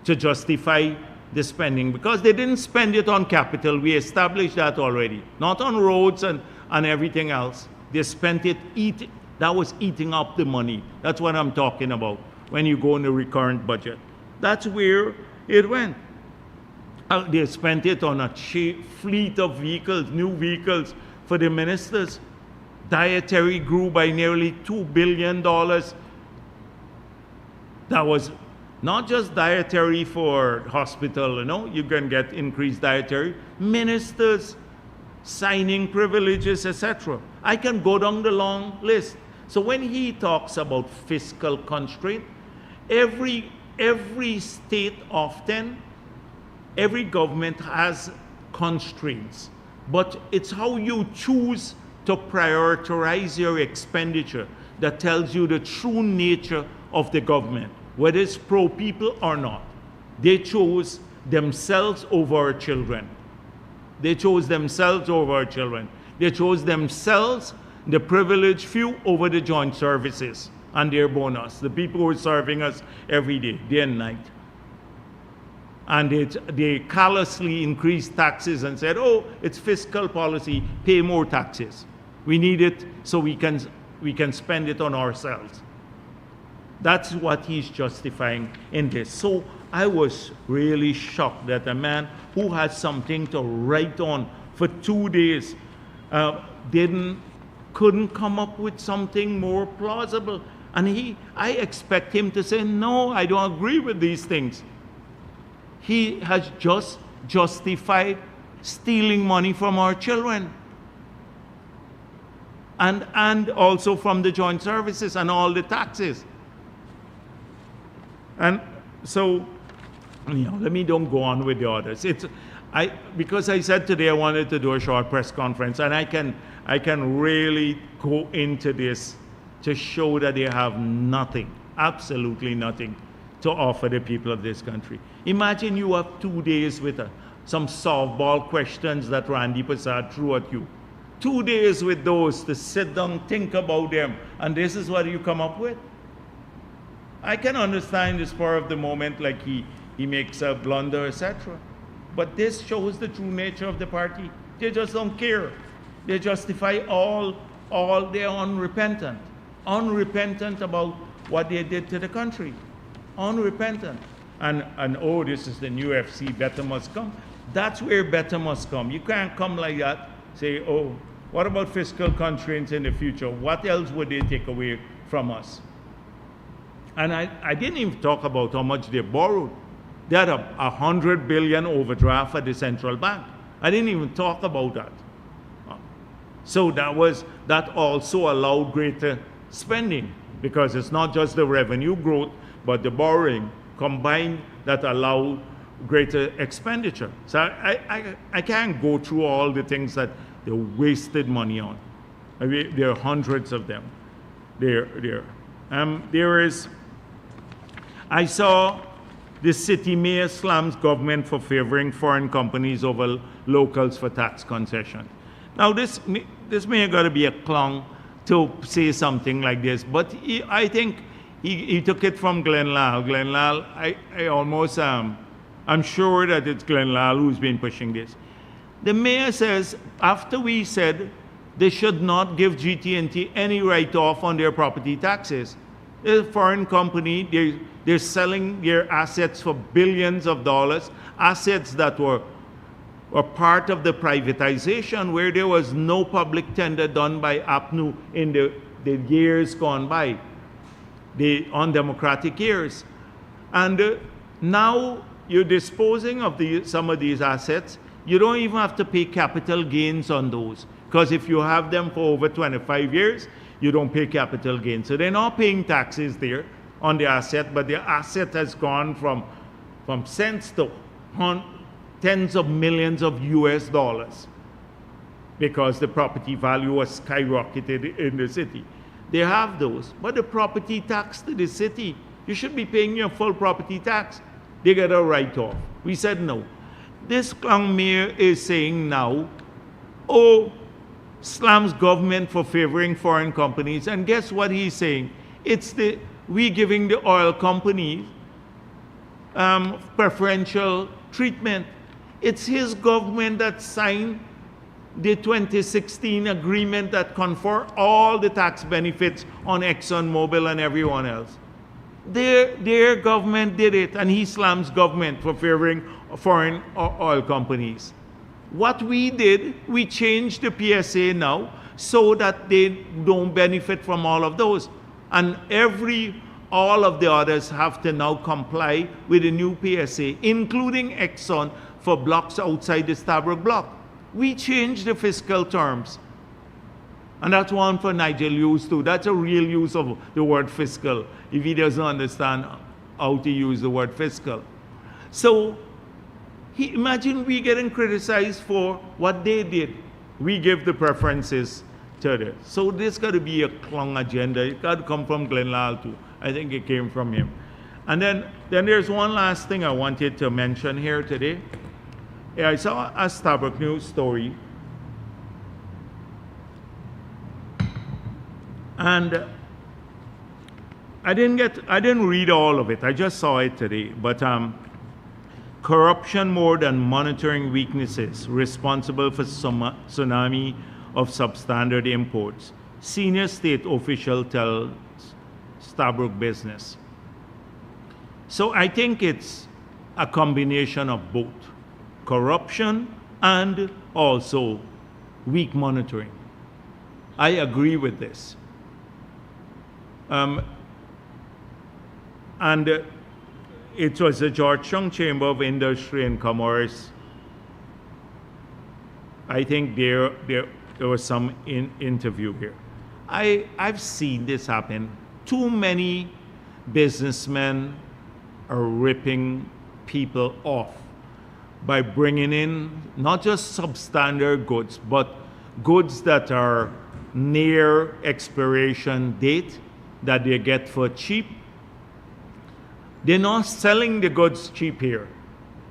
A: to justify the spending, because they didn't spend it on capital. We established that already. Not on roads and everything else. They spent it that was eating up the money. That's what I'm talking about when you go in the recurrent budget. That's where it went. They spent it on a fleet of vehicles, new vehicles for the ministers. Dietary grew by nearly $2 billion. That was not just dietary for hospital, you can get increased dietary. Ministers signing privileges, etc. I can go down the long list. So when he talks about fiscal constraint, every state often, every government has constraints, but it's how you choose to prioritize your expenditure that tells you the true nature of the government, whether it's pro-people or not. They chose themselves over our children. They chose themselves over our children. They chose themselves, the privileged few, over the joint services and their bonus, the people who are serving us every day and night. And they callously increased taxes and said, oh, it's fiscal policy, pay more taxes. We need it so we can spend it on ourselves. That's what he's justifying in this. So I was really shocked that a man who had something to write on for 2 days couldn't come up with something more plausible. And I expect him to say, no, I don't agree with these things. He has just justified stealing money from our children. And also from the joint services and all the taxes. And so, let me don't go on with the others. Because I said today I wanted to do a short press conference, and I can really go into this to show that they have nothing, absolutely nothing, to offer the people of this country. Imagine you have 2 days with some softball questions that Randy Prasad threw at you. 2 days with those to sit down, think about them, and this is what you come up with? I can understand the spur of the moment, like he makes a blunder, etc. But this shows the true nature of the party. They just don't care. They justify all they're unrepentant. Unrepentant about what they did to the country. Unrepentant. And oh, this is the new FC, better must come. That's where better must come. You can't come like that, say, oh, what about fiscal constraints in the future? What else would they take away from us? And I didn't even talk about how much they borrowed. They had a $100 billion overdraft at the central bank. I didn't even talk about that. So that also allowed greater spending, because it's not just the revenue growth, but the borrowing combined that allowed greater expenditure. So I can't go through all the things that they wasted money on. I mean, there are hundreds of them. I saw the city mayor slams government for favoring foreign companies over locals for tax concession. Now this mayor got to be a clown to say something like this, but I think he took it from Glenn Lal. Glenn Lal, I'm sure that it's Glenn Lal who's been pushing this. The mayor says, after we said they should not give GT&T any write-off on their property taxes, a foreign company, they're selling their assets for billions of dollars, assets that were or part of the privatization where there was no public tender done by APNU in the years gone by, the undemocratic years. And now you're disposing of some of these assets. You don't even have to pay capital gains on those, because if you have them for over 25 years, you don't pay capital gains. So they're not paying taxes there on the asset, but the asset has gone from cents to tens of millions of US dollars because the property value was skyrocketed in the city. They have those, but the property tax to the city, you should be paying your full property tax. They get a write-off. We said no. This clown mayor is saying now, oh, slams government for favoring foreign companies, and guess what he's saying? It's we giving the oil companies preferential treatment. It's his government that signed the 2016 agreement that confer all the tax benefits on ExxonMobil and everyone else. Their government did it, and he slams government for favoring foreign oil companies. What we did, we changed the PSA now so that they don't benefit from all of those. And all of the others have to now comply with the new PSA, including Exxon for blocks outside the Stabroek block. We changed the fiscal terms. And that's one for Nigel use too. That's a real use of the word fiscal, if he doesn't understand how to use the word fiscal. So imagine we getting criticized for what they did. We give the preferences to this. So this got to be a clown agenda. It got to come from Glenn Lal too. I think it came from him. And then there's one last thing I wanted to mention here today. Yeah, I saw a Stabroek News story. And I didn't read all of it. I just saw it today. But corruption more than monitoring weaknesses responsible for tsunami of substandard imports. Senior state official tells Stabroek Business. So I think it's a combination of both corruption and also weak monitoring. I agree with this. And it was the Georgetown Chamber of Industry and Commerce. I think there was some interview here. I've seen this happen. Too many businessmen are ripping people off by bringing in not just substandard goods, but goods that are near expiration date that they get for cheap. They're not selling the goods cheap here.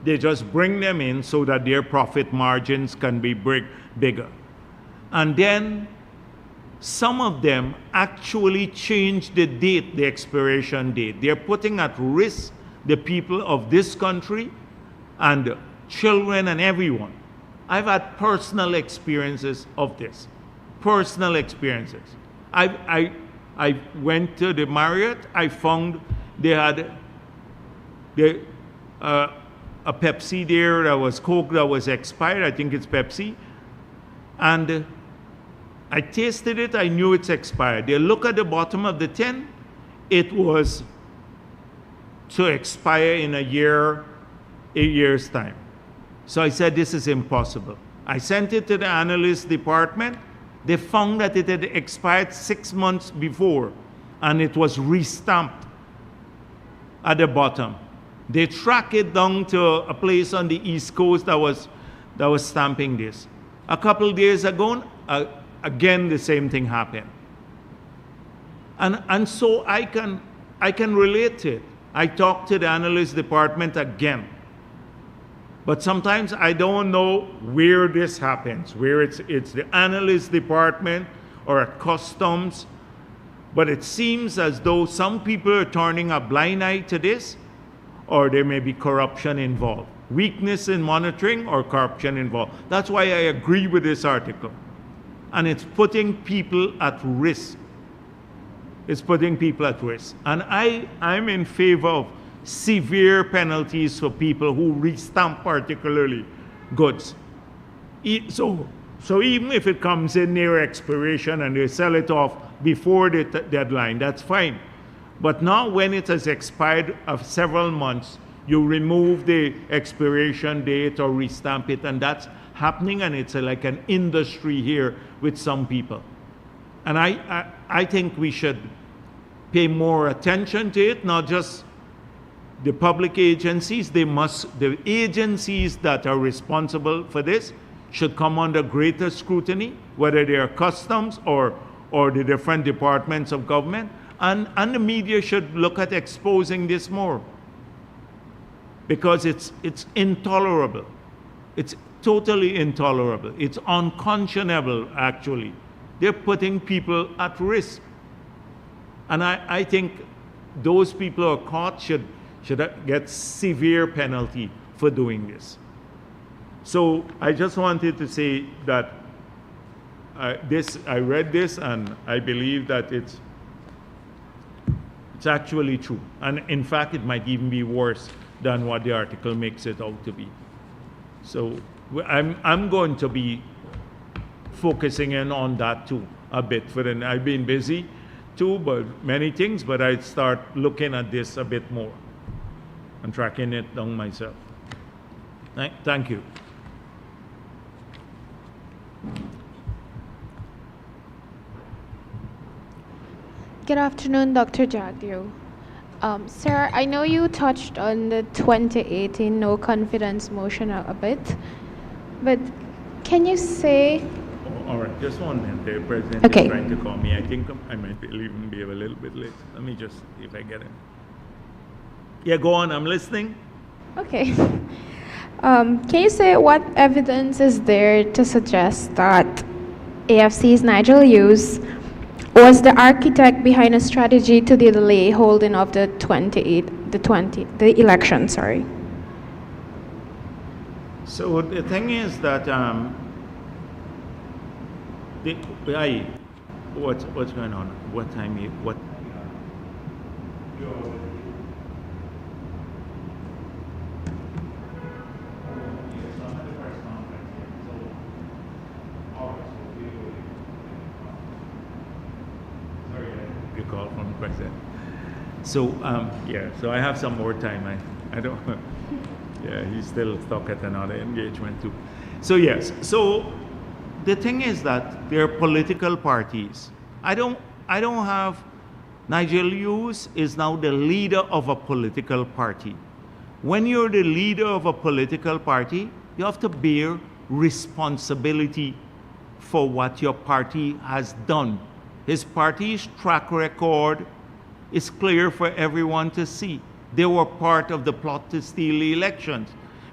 A: They just bring them in so that their profit margins can be bigger. And then some of them actually change the date, the expiration date. They're putting at risk the people of this country and children and everyone. I've had personal experiences of this. Personal experiences. I went to the Marriott. I found they had a Pepsi there that was Coke that was expired. I think it's Pepsi. And I tasted it. I knew it's expired. They look at the bottom of the tin. It was to expire in a year's time. So I said, this is impossible. I sent it to the analyst department. They found that it had expired 6 months before, and it was restamped at the bottom. They tracked it down to a place on the East Coast that was stamping this. A couple days ago, again the same thing happened. And so I can relate to it. I talked to the analyst department again. But sometimes I don't know where this happens, where it's the analyst department or at customs. But it seems as though some people are turning a blind eye to this, or there may be corruption involved. Weakness in monitoring or corruption involved. That's why I agree with this article. And it's putting people at risk. It's putting people at risk. And I'm in favor of severe penalties for people who restamp particularly goods. So even if it comes in near expiration and they sell it off before the deadline, that's fine. But now when it has expired of several months, you remove the expiration date or restamp it, and that's happening, and it's like an industry here with some people. And I think we should pay more attention to it, not just the public agencies. The agencies that are responsible for this should come under greater scrutiny, whether they are customs or the different departments of government. And the media should look at exposing this more, because it's intolerable. It's totally intolerable. It's unconscionable, actually. They're putting people at risk. And I think those people who are caught should get severe penalty for doing this. So I just wanted to say that I read this, and I believe that it's actually true. And in fact, it might even be worse than what the article makes it out to be. So I'm going to be focusing in on that too a bit. I've been busy too, but many things, but I start looking at this a bit more and tracking it down myself. Thank you.
B: Good afternoon, Dr. Jagdeo. Sir, I know you touched on the 2018 no confidence motion a bit, but can you say...
A: Oh, all right, just 1 minute. The president is trying to call me. I think I might even be a little bit late. Let me just see if I get in. Yeah, go on, I'm listening.
B: Okay. Can you say what evidence is there to suggest that AFC's Nigel Hughes was the architect behind a strategy to delay holding of the election, sorry?
A: So the thing is that what's going on? What time? What? Call from the president. So yeah, so I have some more time. I don't. Yeah, he's still stuck at another engagement too. So yes, so the thing is that there are political parties. I don't have. Nigel Hughes is now the leader of a political party. When you're the leader of a political party, you have to bear responsibility for what your party has done. His party's track record is clear for everyone to see. They were part of the plot to steal the elections.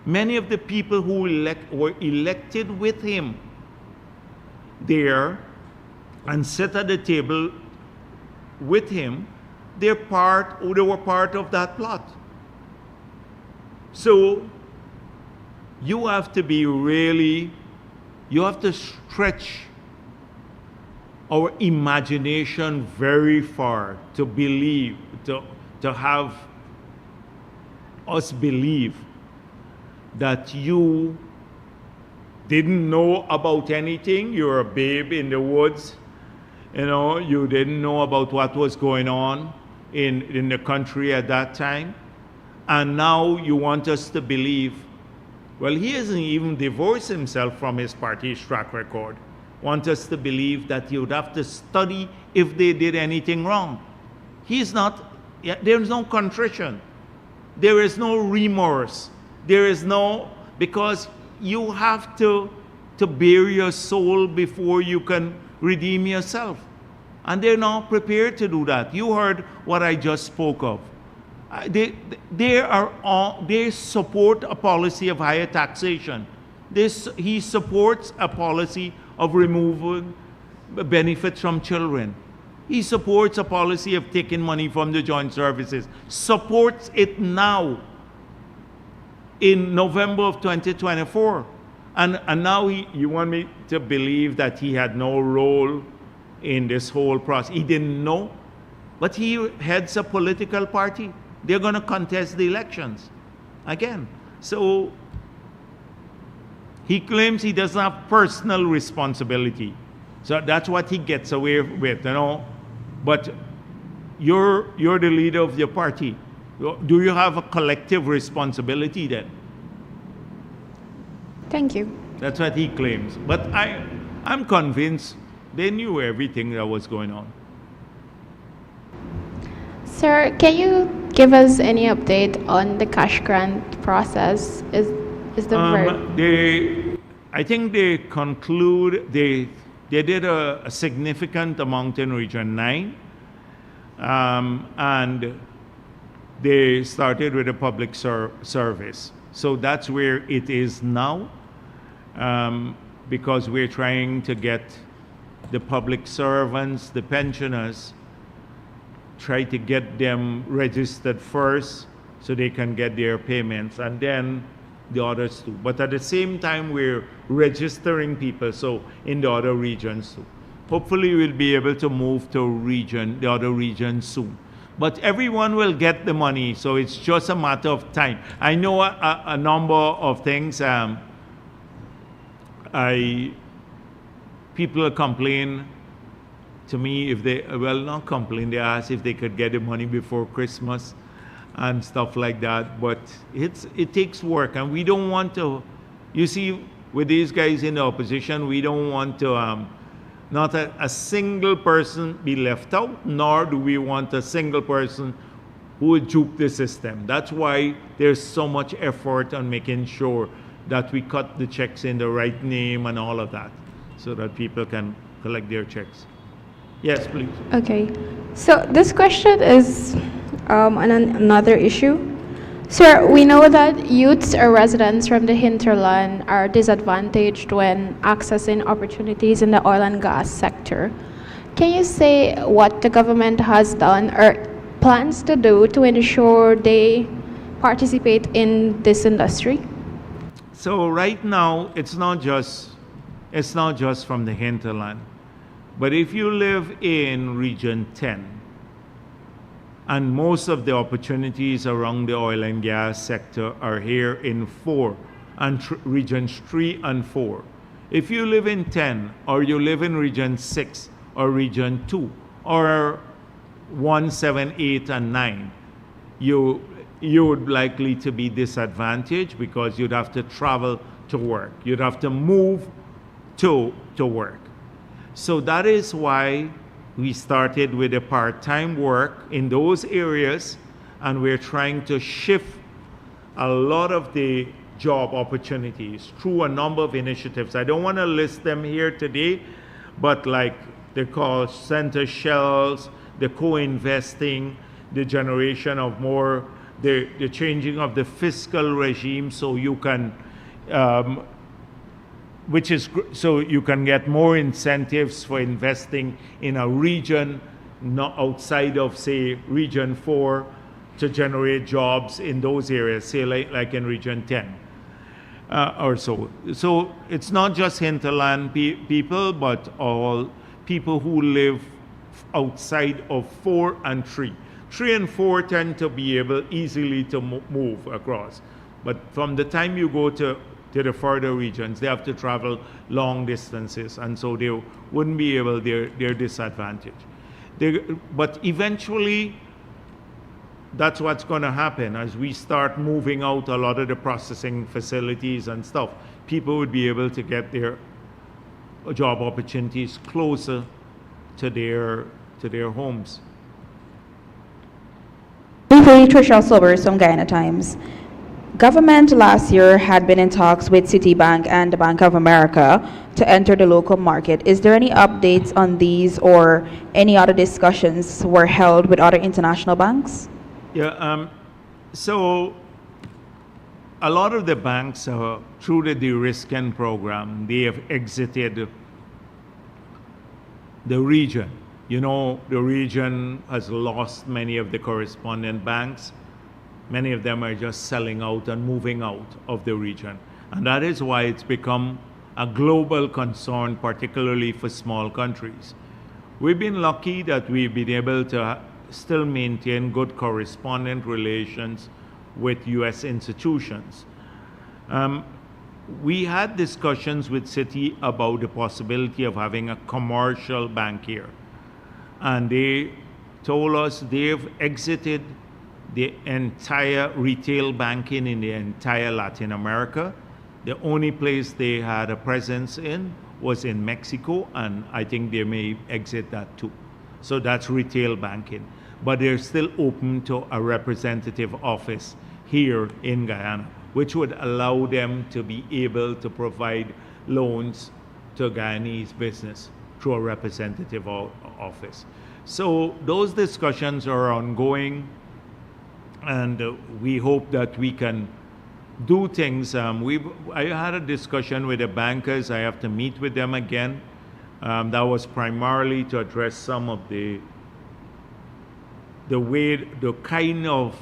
A: Many of the people who were elected with him there and sit at the table with him, they were part of that plot. So you have to stretch our imagination very far to believe, to have us believe that you didn't know about anything. You're a babe in the woods. You didn't know about what was going on in the country at that time. And now you want us to believe, well, he hasn't even divorced himself from his party's track record. Want us to believe that you would have to study if they did anything wrong. There's no contrition. There is no remorse. Because you have to bare your soul before you can redeem yourself. And they're not prepared to do that. You heard what I just spoke of. They support a policy of higher taxation. He supports a policy of removing benefits from children. He supports a policy of taking money from the joint services. Supports it now in November of 2024. And now you want me to believe that he had no role in this whole process. He didn't know, but he heads a political party. They're going to contest the elections again. So He claims he doesn't have personal responsibility. So that's what he gets away with, you know. But you're the leader of your party. Do you have a collective responsibility then?
B: Thank you.
A: That's what he claims. But I'm convinced they knew everything that was going on.
B: Sir, can you give us any update on the cash grant process? Is the
A: I think they did a significant amount in Region 9, and they started with a public service. So that's where it is now, because we're trying to get the public servants, the pensioners, try to get them registered first so they can get their payments, and then the others too. But at the same time, we're registering people, so in the other regions too. Hopefully we'll be able to move to the other regions soon. But everyone will get the money, so it's just a matter of time. I know a number of things. People complain to me if they, well, not complain, they ask if they could get the money before Christmas and stuff like that. But it takes work, and we don't want to, you see, with these guys in the opposition, we don't want to, not a single person be left out, nor do we want a single person who would dupe the system. That's why there's so much effort on making sure that we cut the checks in the right name and all of that, so that people can collect their checks. Yes, please.
B: Okay. So this question is on another issue. Sir, we know that youths or residents from the hinterland are disadvantaged when accessing opportunities in the oil and gas sector. Can you say what the government has done or plans to do to ensure they participate in this industry?
A: So right now, it's not just from the hinterland, but if you live in Region 10, and most of the opportunities around the oil and gas sector are here in 4 and regions 3 and 4. If you live in 10, or you live in Region 6 or Region 2 or 1, 7, 8 and 9, you would likely to be disadvantaged because you'd have to travel to work. You'd have to move to work. So that is why we started with a part-time work in those areas, and we're trying to shift a lot of the job opportunities through a number of initiatives. I don't want to list them here today, but like the call center shells, the co-investing, the generation of more, the changing of the fiscal regime so you can so you can get more incentives for investing in a region not outside of, say, Region 4 to generate jobs in those areas, say like in Region 10 or so. So it's not just hinterland people, but all people who live outside of 4 and 3. 3 and 4 tend to be able easily to move across. But from the time you go to the further regions, they have to travel long distances, and so they wouldn't be able, they're disadvantaged. But eventually, that's what's going to happen as we start moving out a lot of the processing facilities and stuff. People would be able to get their job opportunities closer to their homes.
C: Briefly, Tricia Silvers from Guyana Times. Government last year had been in talks with Citibank and the Bank of America to enter the local market. Is there any updates on these, or any other discussions were held with other international banks?
A: Yeah, so a lot of the banks, through the de-risking program, they have exited the region. You know, the region has lost many of the correspondent banks. Many of them are just selling out and moving out of the region. And that is why it's become a global concern, particularly for small countries. We've been lucky that we've been able to still maintain good correspondent relations with US institutions. we had discussions with Citi about the possibility of having a commercial bank here. And they told us they've exited the entire retail banking in the entire Latin America. The only place they had a presence in was in Mexico, and I think they may exit that too. So that's retail banking. But they're still open to a representative office here in Guyana, which would allow them to be able to provide loans to Guyanese business through a representative office. So those discussions are ongoing, and we hope that we can do things. I had a discussion with the bankers. I have to meet with them again. That was primarily to address some of the kind of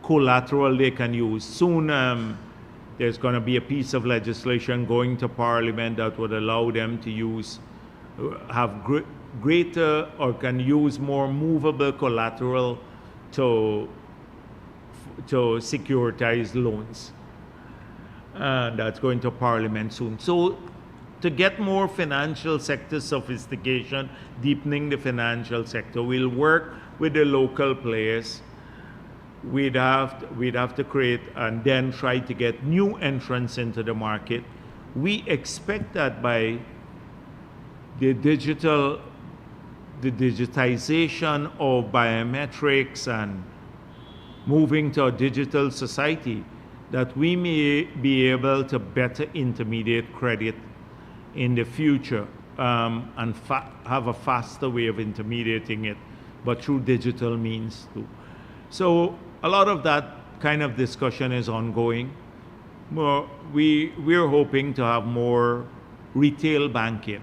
A: collateral they can use. Soon there's going to be a piece of legislation going to Parliament that would allow them to have greater or can use more movable collateral to securitize loans. That's going to Parliament soon. So to get more financial sector sophistication, deepening the financial sector, we'll work with the local players. We'd have to create and then try to get new entrants into the market. We expect that by the digitization of biometrics and moving to a digital society, that we may be able to better intermediate credit in the future and have a faster way of intermediating it, but through digital means too. So a lot of that kind of discussion is ongoing. We're hoping to have more retail banking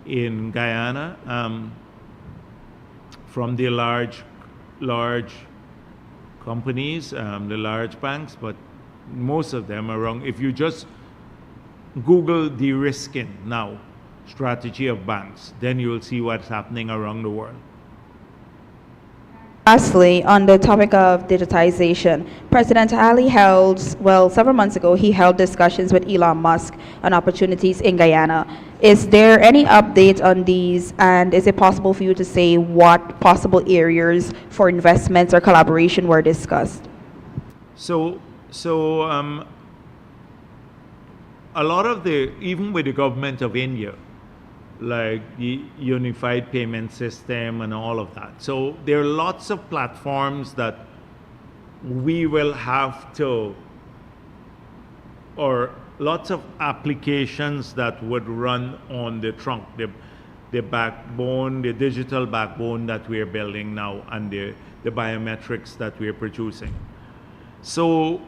A: in Guyana from the large companies, the large banks, but most of them are wrong. If you just Google de-risking now, strategy of banks, then you will see what's happening around the world.
C: Lastly, on the topic of digitization, President Ali several months ago, he held discussions with Elon Musk on opportunities in Guyana. Is there any update on these, and is it possible for you to say what possible areas for investments or collaboration were discussed?
A: So a lot of even with the government of India, like the unified payment system and all of that. So there are lots of platforms that we will have to, or lots of applications that would run on the trunk, the backbone, the digital backbone that we are building now, and the biometrics that we are producing. So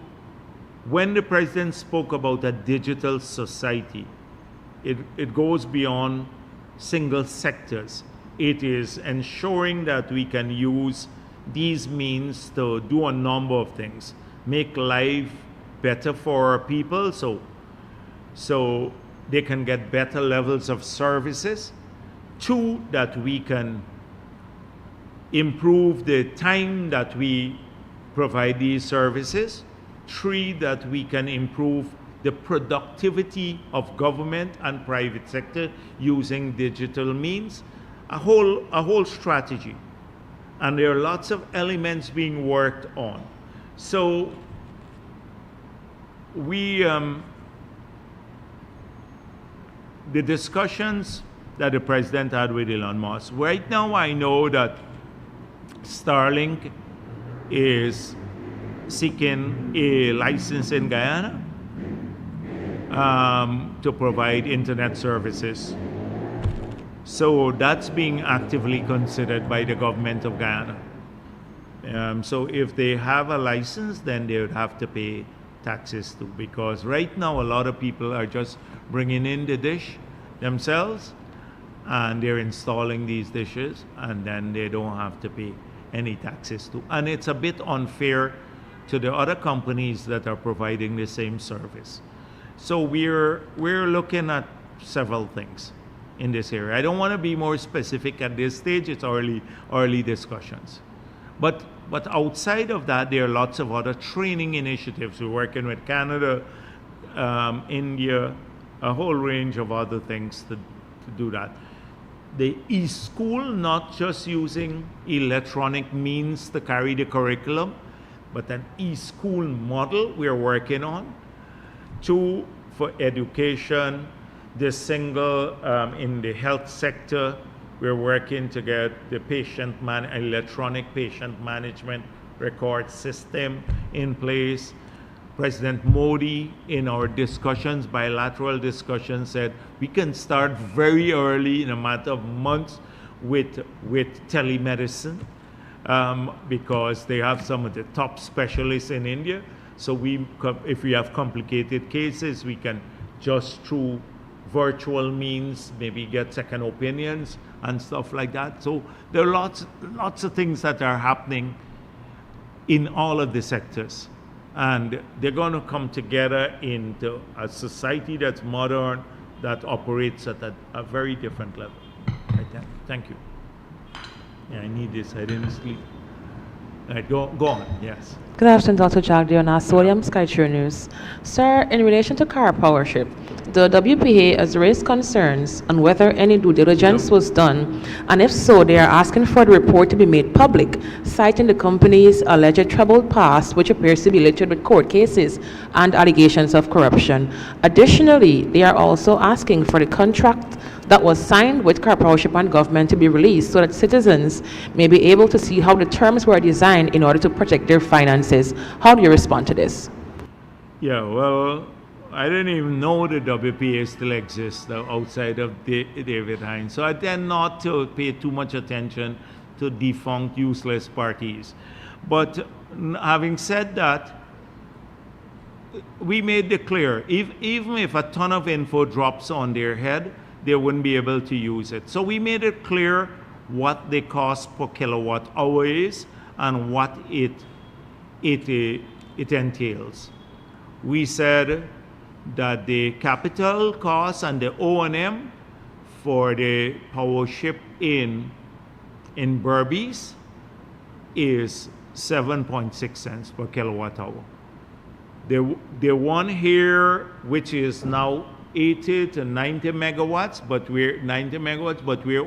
A: when the president spoke about a digital society, it goes beyond single sectors. It is ensuring that we can use these means to do a number of things, make life better for our people, so they can get better levels of services. Two, that we can improve the time that we provide these services. Three, that we can improve the productivity of government and private sector using digital means. A whole strategy. And there are lots of elements being worked on. So the discussions that the president had with Elon Musk, right now I know that Starlink is seeking a license in Guyana to provide internet services. So that's being actively considered by the government of Guyana. So if they have a license, then they would have to pay taxes too, because right now a lot of people are just bringing in the dish themselves and they're installing these dishes, and then they don't have to pay any taxes too. And it's a bit unfair to the other companies that are providing the same service. So we're looking at several things in this area. I don't want to be more specific at this stage. It's early discussions. But outside of that, there are lots of other training initiatives. We're working with Canada India a whole range of other things to do that. The e-school, not just using electronic means to carry the curriculum, but an e-school model we're working on. 2, for education, the single in the health sector, we're working to get the electronic patient management record system in place. President Modi, in our discussions, bilateral discussions, said we can start very early, in a matter of months, with telemedicine, because they have some of the top specialists in India. So if we have complicated cases, we can just through virtual means maybe get second opinions and stuff like that. So there are lots of things that are happening in all of the sectors. And they're going to come together into a society that's modern, that operates at a very different level. Thank you. Yeah, I need this. I didn't sleep. All right, go on. Yes.
D: Good afternoon, Dr. Jagdeo, William Skytrue News. Sir, in relation to car powership, the WPA has raised concerns on whether any due diligence was done, and if so, they are asking for the report to be made public, citing the company's alleged troubled past, which appears to be littered with court cases and allegations of corruption. Additionally, they are also asking for the contract that was signed with car powership and government to be released so that citizens may be able to see how the terms were designed in order to protect their finances. How do you respond to this?
A: Yeah, well, I didn't even know the WPA still exists outside of David Hines. So I tend not to pay too much attention to defunct, useless parties. But having said that, we made it clear, even if a ton of info drops on their head, they wouldn't be able to use it. So we made it clear what the cost per kilowatt hour is and what it entails. We said that the capital cost and the O&M for the power ship in Berbice is 7.6 cents per kilowatt hour. The one here, which is now 80 to 90 megawatts, but we're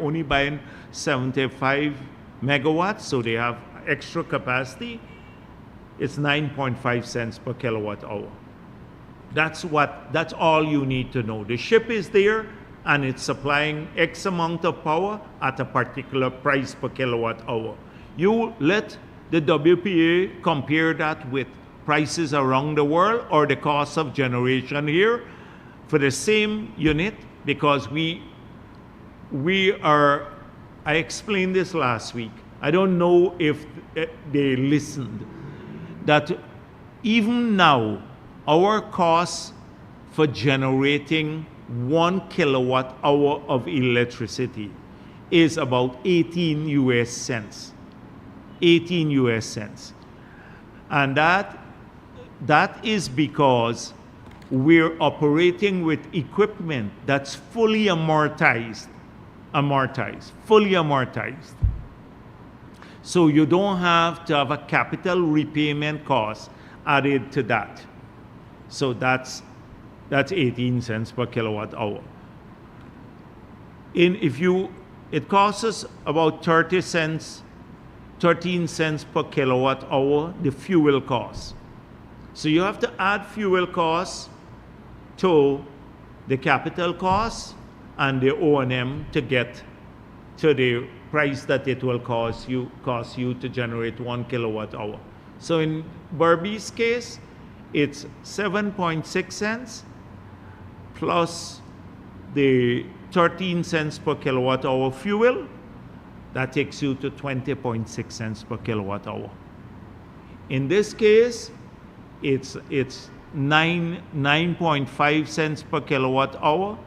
A: only buying 75 megawatts, so they have extra capacity. It's 9.5 cents per kilowatt hour. That's all you need to know. The ship is there and it's supplying X amount of power at a particular price per kilowatt hour. You let the WPA compare that with prices around the world or the cost of generation here for the same unit, because I explained this last week. I don't know if they listened, that even now, our cost for generating 1 kilowatt hour of electricity is about 18 US cents. 18 US cents. And that is because we're operating with equipment that's fully amortized. So you don't have to have a capital repayment cost added to that. So that's 18 cents per kilowatt hour. It costs us about 13 cents per kilowatt hour, the fuel cost. So you have to add fuel costs to the capital costs and the O&M to get to the price that it will cost you to generate 1 kilowatt hour. So in Berbice's case, it's 7.6 cents plus the 13 cents per kilowatt hour fuel. That takes you to 20.6 cents per kilowatt hour. In this case, it's 9.5 cents per kilowatt hour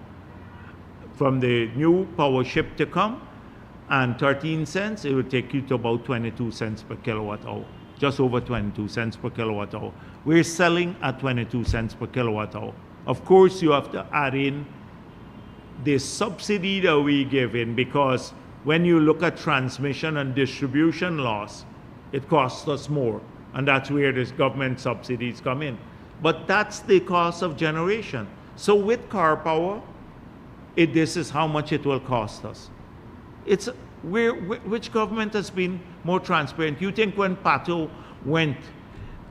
A: from the new power ship to come, and 13 cents, it will take you to about 22 cents per kilowatt hour, just over 22 cents per kilowatt hour. We're selling at 22 cents per kilowatt hour. Of course, you have to add in the subsidy that we give in, because when you look at transmission and distribution loss, it costs us more, and that's where this government subsidies come in. But that's the cost of generation. So with car power, this is how much it will cost us. Which government has been more transparent? You think when Pato went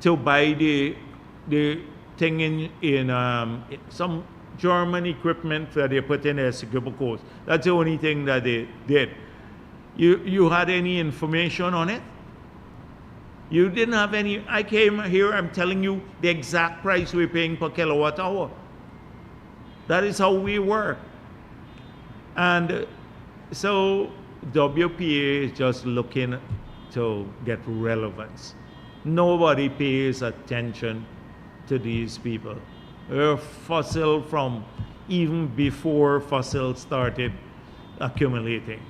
A: to buy the thing in some German equipment that they put in the executable course, that's the only thing that they did. You had any information on it? You didn't have any. I came here, I'm telling you the exact price we're paying per kilowatt hour. That is how we work. And so WPA is just looking to get relevance. Nobody pays attention to these people. They're fossil from even before fossil started accumulating.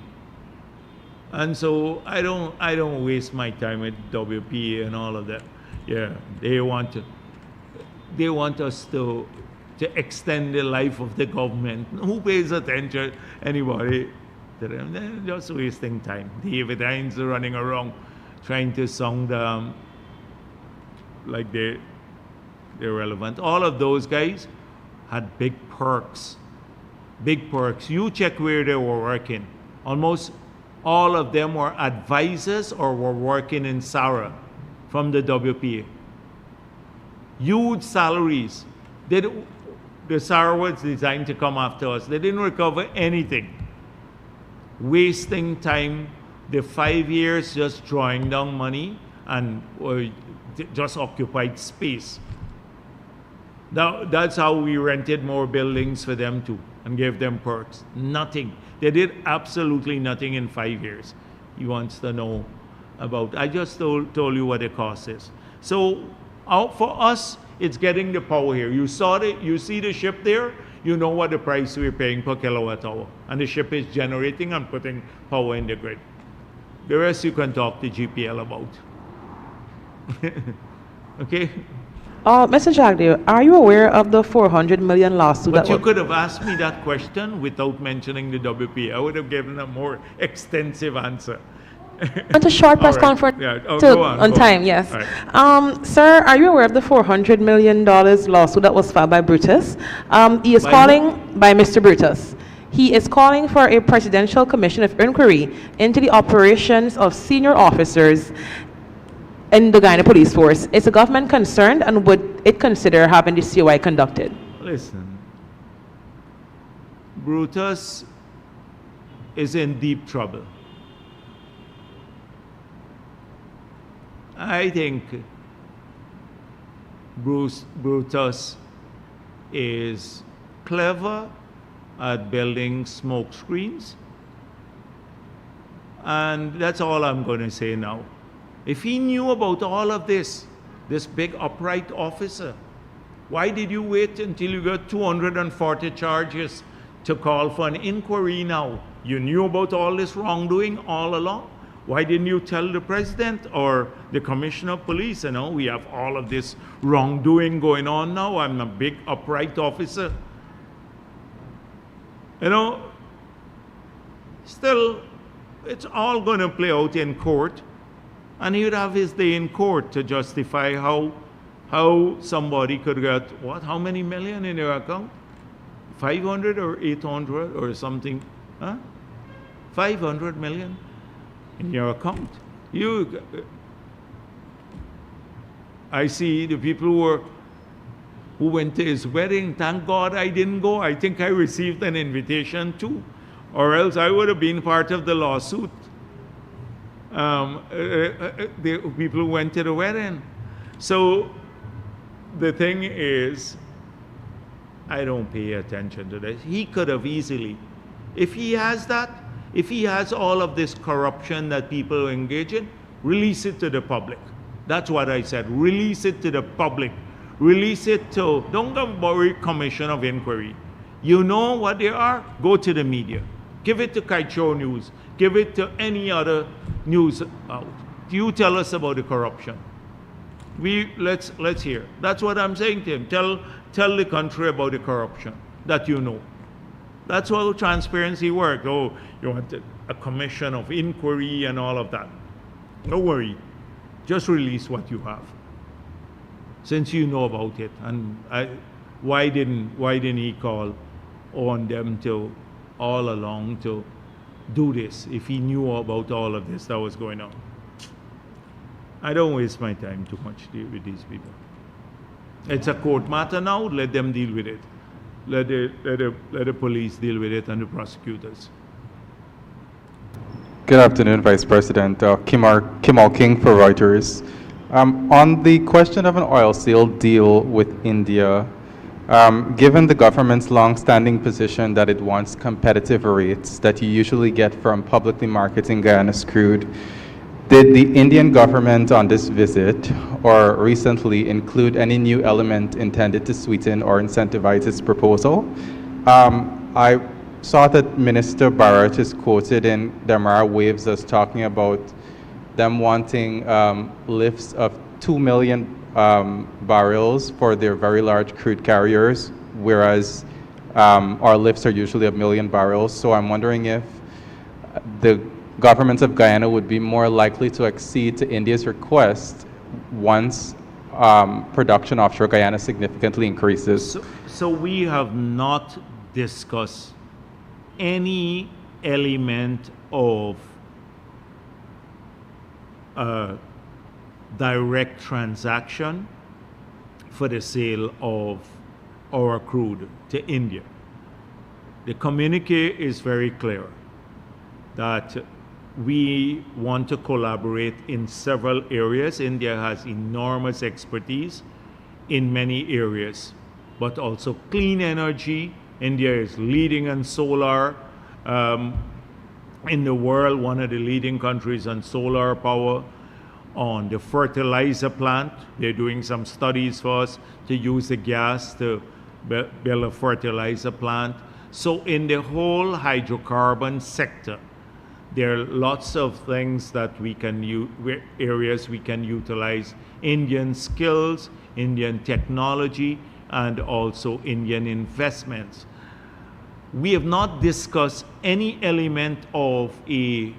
A: And so I don't waste my time with WPA and all of that. Yeah, they want us to extend the life of the government. Who pays attention? Anybody to them? They're just wasting time. David Hines are running around trying to sound like they're relevant. All of those guys had big perks. Big perks. You check where they were working. Almost all of them were advisors or were working in SARA from the WPA. Huge salaries. The SARA was designed to come after us. They didn't recover anything. Wasting time, the 5 years just drawing down money and just occupied space. That's how we rented more buildings for them too and gave them perks. Nothing. They did absolutely nothing in 5 years. He wants to know about. I just told you what the cost is. So for us, it's getting the power here. You see the ship there, you know what the price we're paying per kilowatt hour. And the ship is generating and putting power in the grid. The rest you can talk to GPL about. Okay?
D: Mr. Jagdeo, are you aware of the $400 million lawsuit?
A: But you could have asked me that question without mentioning the WP. I would have given a more extensive answer.
D: At a short press conference
A: go on.
D: Time, yes.
A: Right.
D: Sir, are you aware of the $400 million lawsuit that was filed by Brutus? He is calling by Mr. Brutus. He is calling for a presidential commission of inquiry into the operations of senior officers in the Guyana Police Force. Is the government concerned, and would it consider having the COI conducted?
A: Listen, Brutus is in deep trouble. I think Brutus is clever at building smoke screens, and that's all I'm going to say now. If he knew about all of this big upright officer, why did you wait until you got 240 charges to call for an inquiry now? You knew about all this wrongdoing all along. Why didn't you tell the president or the commissioner of police, we have all of this wrongdoing going on now. I'm a big upright officer. Still, it's all going to play out in court. And he would have his day in court to justify how somebody could get, how many million in their account? 500 or 800 or something? Huh? 500 million in your account. I see the people who went to his wedding. Thank God I didn't go. I think I received an invitation too, or else I would have been part of the lawsuit. The people who went to the wedding. So the thing is, I don't pay attention to this. He could have easily, if he has all of this corruption that people engage in, release it to the public. That's what I said. Release it to the public. Release it to, don't worry, commission of inquiry. You know what they are? Go to the media. Give it to Kaicho News. Give it to any other news out. You tell us about the corruption. Let's hear. That's what I'm saying to him. Tell the country about the corruption that you know. That's how transparency works. Oh, you want a commission of inquiry and all of that. Don't worry. Just release what you have. since you know about it, and why didn't he call on them to all along to do this if he knew about all of this that was going on? I don't waste my time too much with these people. It's a court matter now. Let them deal with it. Let the police deal with it and the prosecutors.
E: Good afternoon, Vice President. Kim Al King for Reuters. On the question of an oil sale deal with India, given the government's long-standing position that it wants competitive rates that you usually get from publicly marketing Guyana's crude, did the Indian government on this visit or recently include any new element intended to sweeten or incentivize its proposal? I saw that Minister Bharrat is quoted in Damara Waves as talking about them wanting lifts of 2 million barrels for their very large crude carriers, whereas our lifts are usually 1 million barrels. So I'm wondering if the government of Guyana would be more likely to accede to India's request once production offshore Guyana significantly increases.
A: So we have not discussed any element of direct transaction for the sale of our crude to India. The communique is very clear that we want to collaborate in several areas. India has enormous expertise in many areas, but also clean energy. India is leading in solar in the world, one of the leading countries on solar power. On the fertilizer plant, they're doing some studies for us to use the gas to build a fertilizer plant. So in the whole hydrocarbon sector, there are lots of things that we can areas we can utilize Indian skills, Indian technology, and also Indian investments. We have not discussed any element of a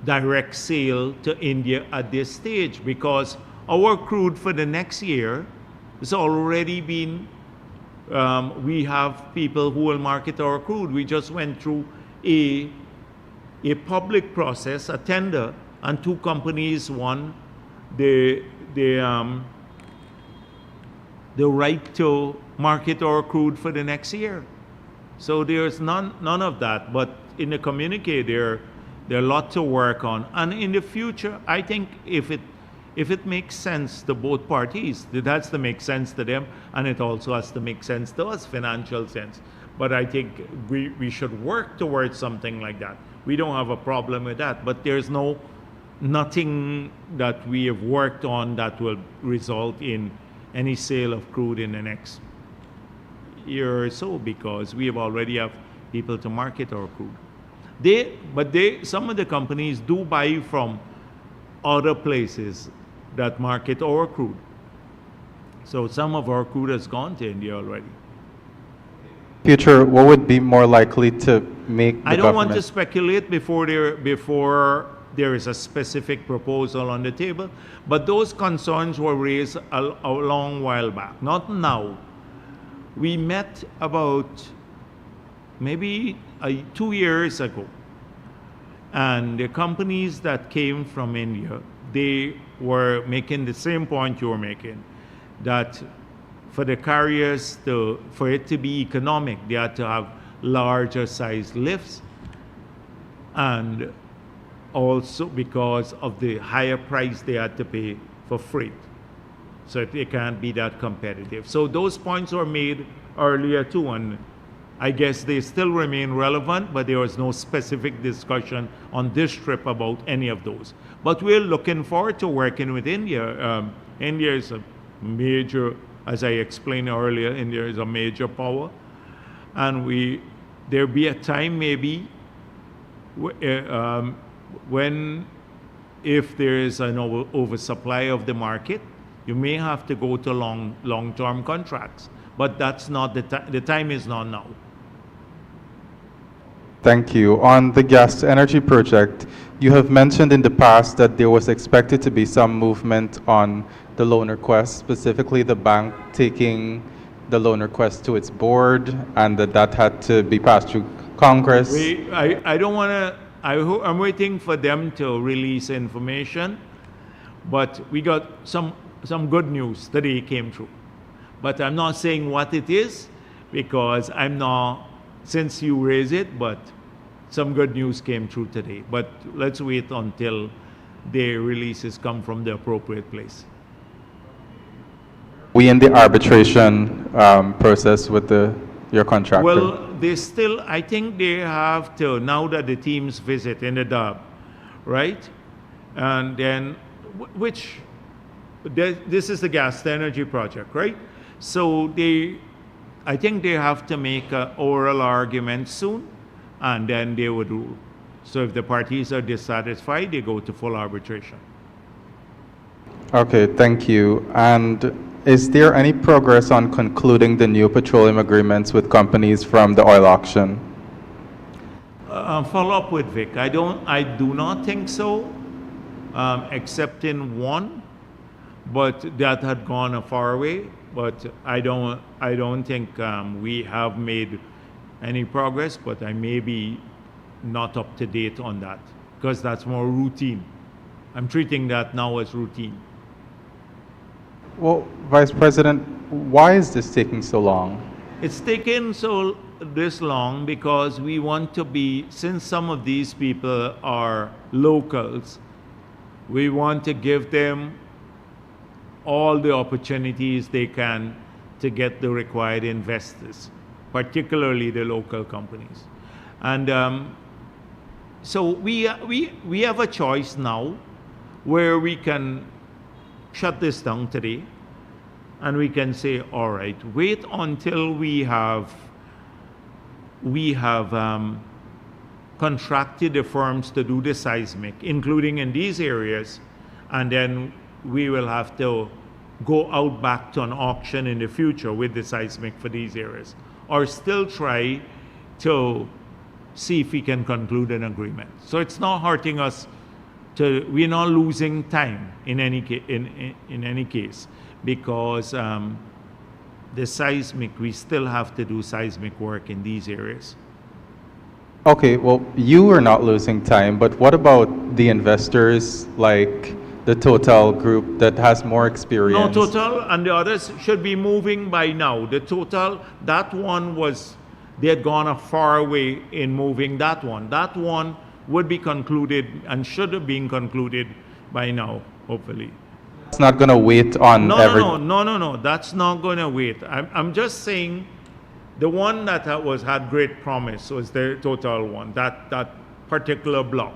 A: direct sale to India at this stage, because our crude for the next year has already been, we have people who will market our crude. We just went through a public process, a tender, and 2 companies won the right to market our crude for the next year. So there's none of that. But in the communique, there are a lot to work on. And in the future, I think if it makes sense to both parties, it has to make sense to them, and it also has to make sense to us, financial sense. But I think we should work towards something like that. We don't have a problem with that, but there's nothing that we have worked on that will result in any sale of crude in the next year or so, because we already have people to market our crude. Some of the companies do buy from other places that market our crude. So some of our crude has gone to India already.
E: Future, what would be more likely to make the
A: I don't want to
E: government-
A: speculate before there is a specific proposal on the table, but those concerns were raised a long while back, not now. We met about maybe 2 years ago, and the companies that came from India, they were making the same point you were making, that for the carriers for it to be economic, they had to have larger size lifts, and also because of the higher price they had to pay for freight. So they can't be that competitive. So those points were made earlier too, and I guess they still remain relevant, but there was no specific discussion on this trip about any of those. But we're looking forward to working with India. India is a major, as I explained earlier, India is a major power. And there'll be a time maybe when, if there is an oversupply of the market, you may have to go to long-term contracts. But that's not the time is not now.
E: Thank you. On the gas to energy project, you have mentioned in the past that there was expected to be some movement on the loan request, specifically the bank taking the loan request to its board, and that had to be passed through Congress.
A: I don't want to, I'm waiting for them to release information, but we got some good news today came through. But I'm not saying what it is because I'm not, since you raise it, but some good news came through today. But let's wait until the releases come from the appropriate place.
E: We in the arbitration process with your contractor?
A: Well, they still, I think they have to, now that the teams visit in the DUB, right? And then, this is the gas to energy project, right? So I think they have to make an oral argument soon, and then they would rule. So if the parties are dissatisfied, they go to full arbitration.
E: Okay, thank you. And is there any progress on concluding the new petroleum agreements with companies from the oil auction?
A: Follow up with Vic. I do not think so, except in one, but that had gone a far way. But I don't think we have made any progress. But I may be not up to date on that because that's more routine. I'm treating that now as routine.
E: Well, Vice President, why is this taking so long?
A: It's taken this long because we want to be, since some of these people are locals, we want to give them all the opportunities they can to get the required investors, particularly the local companies. And so we have a choice now where we can shut this down today and we can say, all right, wait until we have contracted the firms to do the seismic, including in these areas, and then we will have to go out back to an auction in the future with the seismic for these areas, or still try to see if we can conclude an agreement. So it's not hurting us. We're not losing time in any case because the seismic, we still have to do seismic work in these areas.
E: Okay, well, you are not losing time, but what about the investors like the Total group that has more experience?
A: No, Total and the others should be moving by now. The Total, that one they had gone a far way in moving that one. That one would be concluded and should have been concluded by now, hopefully.
E: It's not going to wait on
A: No, that's not going to wait. I'm just saying the one that had great promise was the Total one, that particular block.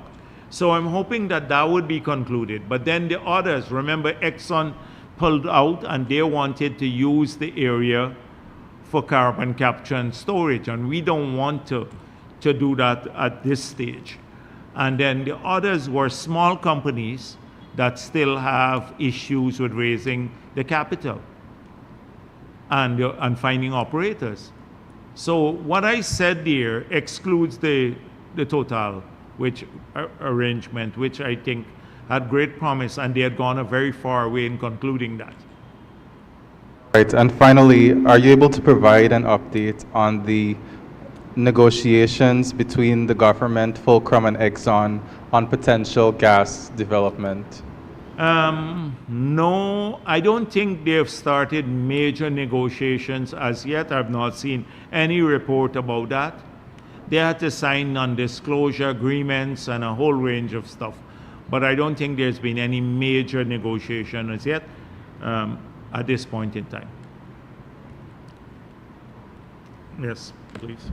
A: So I'm hoping that would be concluded. But then the others, remember Exxon pulled out and they wanted to use the area for carbon capture and storage, and we don't want to do that at this stage. And then the others were small companies that still have issues with raising the capital and finding operators. So what I said there excludes the Total arrangement, which I think had great promise, and they had gone a very far way in concluding that.
E: Right, and finally, are you able to provide an update on the negotiations between the government, Fulcrum, and Exxon on potential gas development? No, I don't think they've started major negotiations as yet. I've not seen any report about that. They had to sign non-disclosure agreements and a whole range of stuff. But I don't think there's been any major negotiation as yet at this point in time. Yes, please.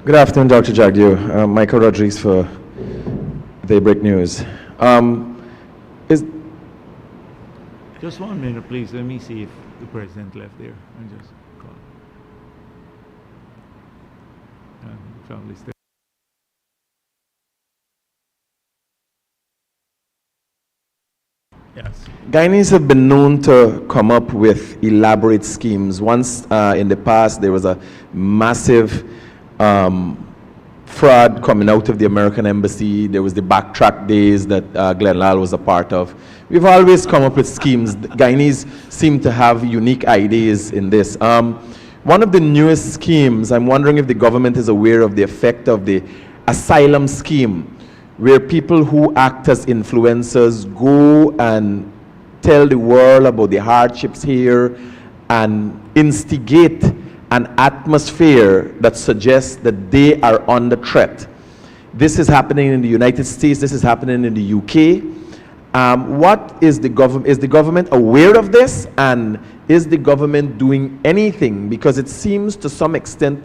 F: Good afternoon, Dr. Jagdeo. Michael Rodriguez for Daybreak News.
A: Just 1 minute, please. Let me see if the president left there. I just call. Probably still. Yes.
F: Guyanese have been known to come up with elaborate schemes. Once in the past, there was a massive fraud coming out of the American embassy. There was the backtrack days that Glenn Lal was a part of. We've always come up with schemes. Guyanese seem to have unique ideas in this. One of the newest schemes, I'm wondering if the government is aware of the effect of the asylum scheme, where people who act as influencers go and tell the world about the hardships here and instigate an atmosphere that suggests that they are under threat. This is happening in the United States, this is happening in the UK. What is the government, is the government aware of this, and is the government doing anything? Because it seems to some extent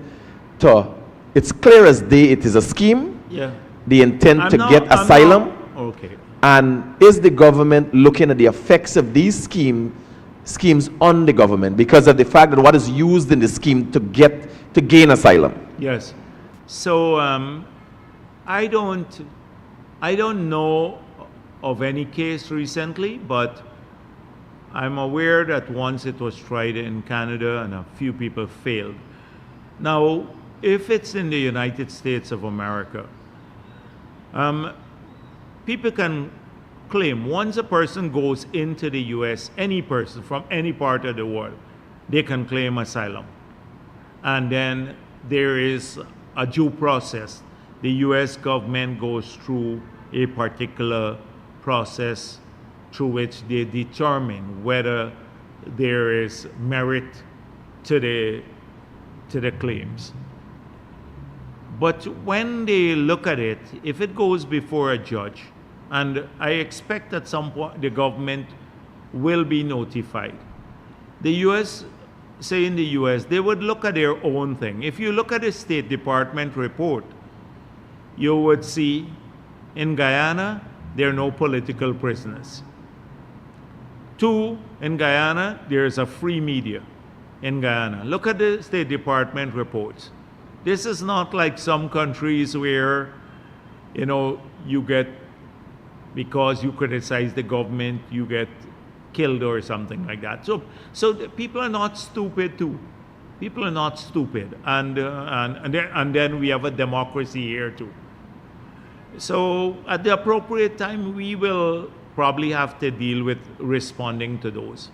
F: it's clear as day it is a scheme.
A: Yeah.
F: The intent to get asylum.
A: Okay.
F: And is the government looking at the effects of these schemes on the government because of the fact that what is used in the scheme to gain asylum?
A: Yes. So I don't know of any case recently, but I'm aware that once it was tried in Canada and a few people failed. Now, if it's in the United States of America, people can claim once a person goes into the US, any person from any part of the world, they can claim asylum. And then there is a due process. The US government goes through a particular process through which they determine whether there is merit to the claims. But when they look at it, if it goes before a judge, and I expect at some point the government will be notified. The US, say in the US, they would look at their own thing. If you look at the State Department report, you would see in Guyana, there are no political prisoners. 2, in Guyana, there is a free media in Guyana. Look at the State Department reports. This is not like some countries where, you get, because you criticize the government, you get killed or something like that. So the people are not stupid too. People are not stupid, and then we have a democracy here too. So at the appropriate time, we will probably have to deal with responding to those.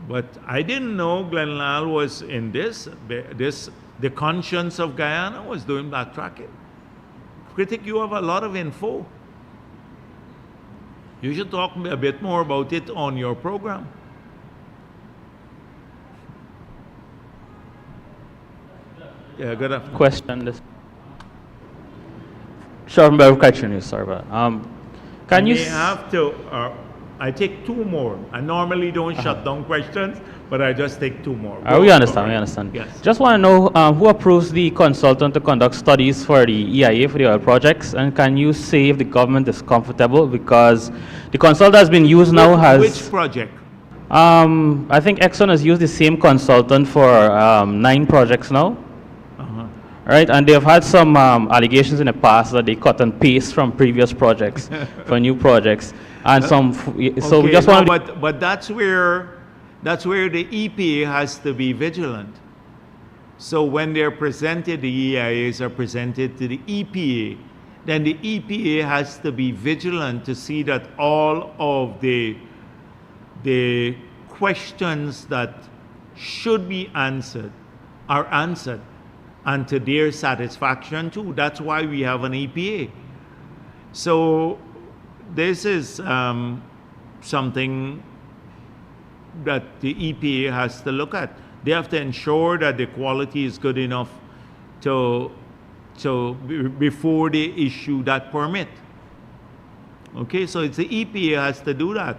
A: But I didn't know Glenn Lal was in this. The conscience of Guyana was doing backtracking. Critic, you have a lot of info. You should talk a bit more about it on your program. Yeah, good afternoon.
G: Question. Sure, I'm very question, sorry, but can you?
A: Have to. I take 2 more. I normally don't shut down questions, but I just take 2 more.
G: We understand. We understand.
A: Yes.
G: Just want to know who approves the consultant to conduct studies for the EIA for the oil projects, and can you say if the government is comfortable because the consultant has been used now has.
A: Which project?
G: I think Exxon has used the same consultant for 9 projects now. Right, and they've had some allegations in the past that they cut and paste from previous projects for new projects, and so
A: Okay,
G: we just want.
A: But that's where the EPA has to be vigilant. So when they're presented, the EIAs are presented to the EPA, then the EPA has to be vigilant to see that all of the questions that should be answered are answered, and to their satisfaction too. That's why we have an EPA. So this is something that the EPA has to look at. They have to ensure that the quality is good enough before they issue that permit. Okay, so it's the EPA has to do that.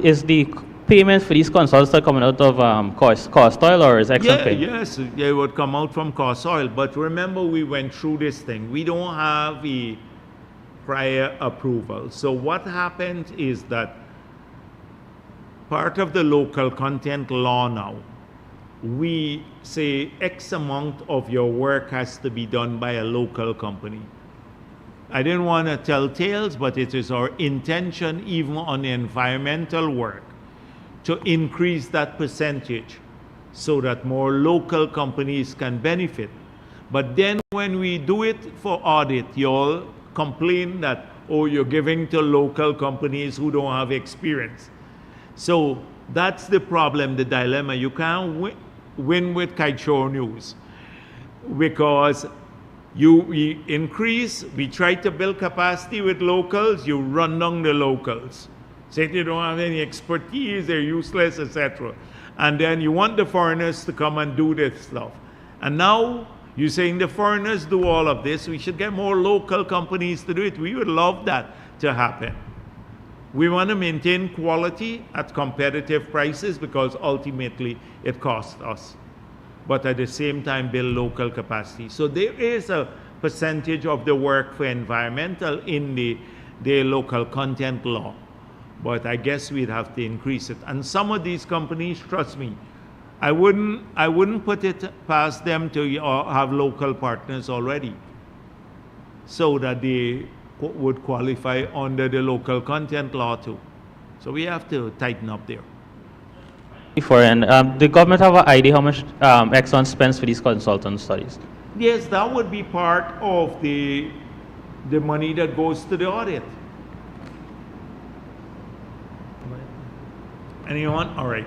G: Is the payment for these consultants coming out of cost oil, or is Exxon paying?
A: Yes, they would come out from cost oil. But remember, we went through this thing. We don't have a prior approval. So what happened is that part of the local content law now, we say X amount of your work has to be done by a local company. I didn't want to tell tales, but it is our intention, even on the environmental work, to increase that percentage so that more local companies can benefit. But then when we do it for audit, you all complain that, oh, you're giving to local companies who don't have experience. So that's the problem, the dilemma. You can't win with kite-show news, because we increase, we try to build capacity with locals, you run down the locals. Say they don't have any expertise, they're useless, etc. And then you want the foreigners to come and do this stuff. And now you're saying the foreigners do all of this, we should get more local companies to do it. We would love that to happen. We want to maintain quality at competitive prices because ultimately it costs us. But at the same time build local capacity. So there is a percentage of the work for environmental in the local content law. But I guess we'd have to increase it. And some of these companies, trust me, I wouldn't put it past them to have local partners already, so that they would qualify under the local content law too. So we have to tighten up there.
G: The government have an idea how much Exxon spends for these consultant studies?
A: Yes, that would be part of the money that goes to the audit. Anyone? All right.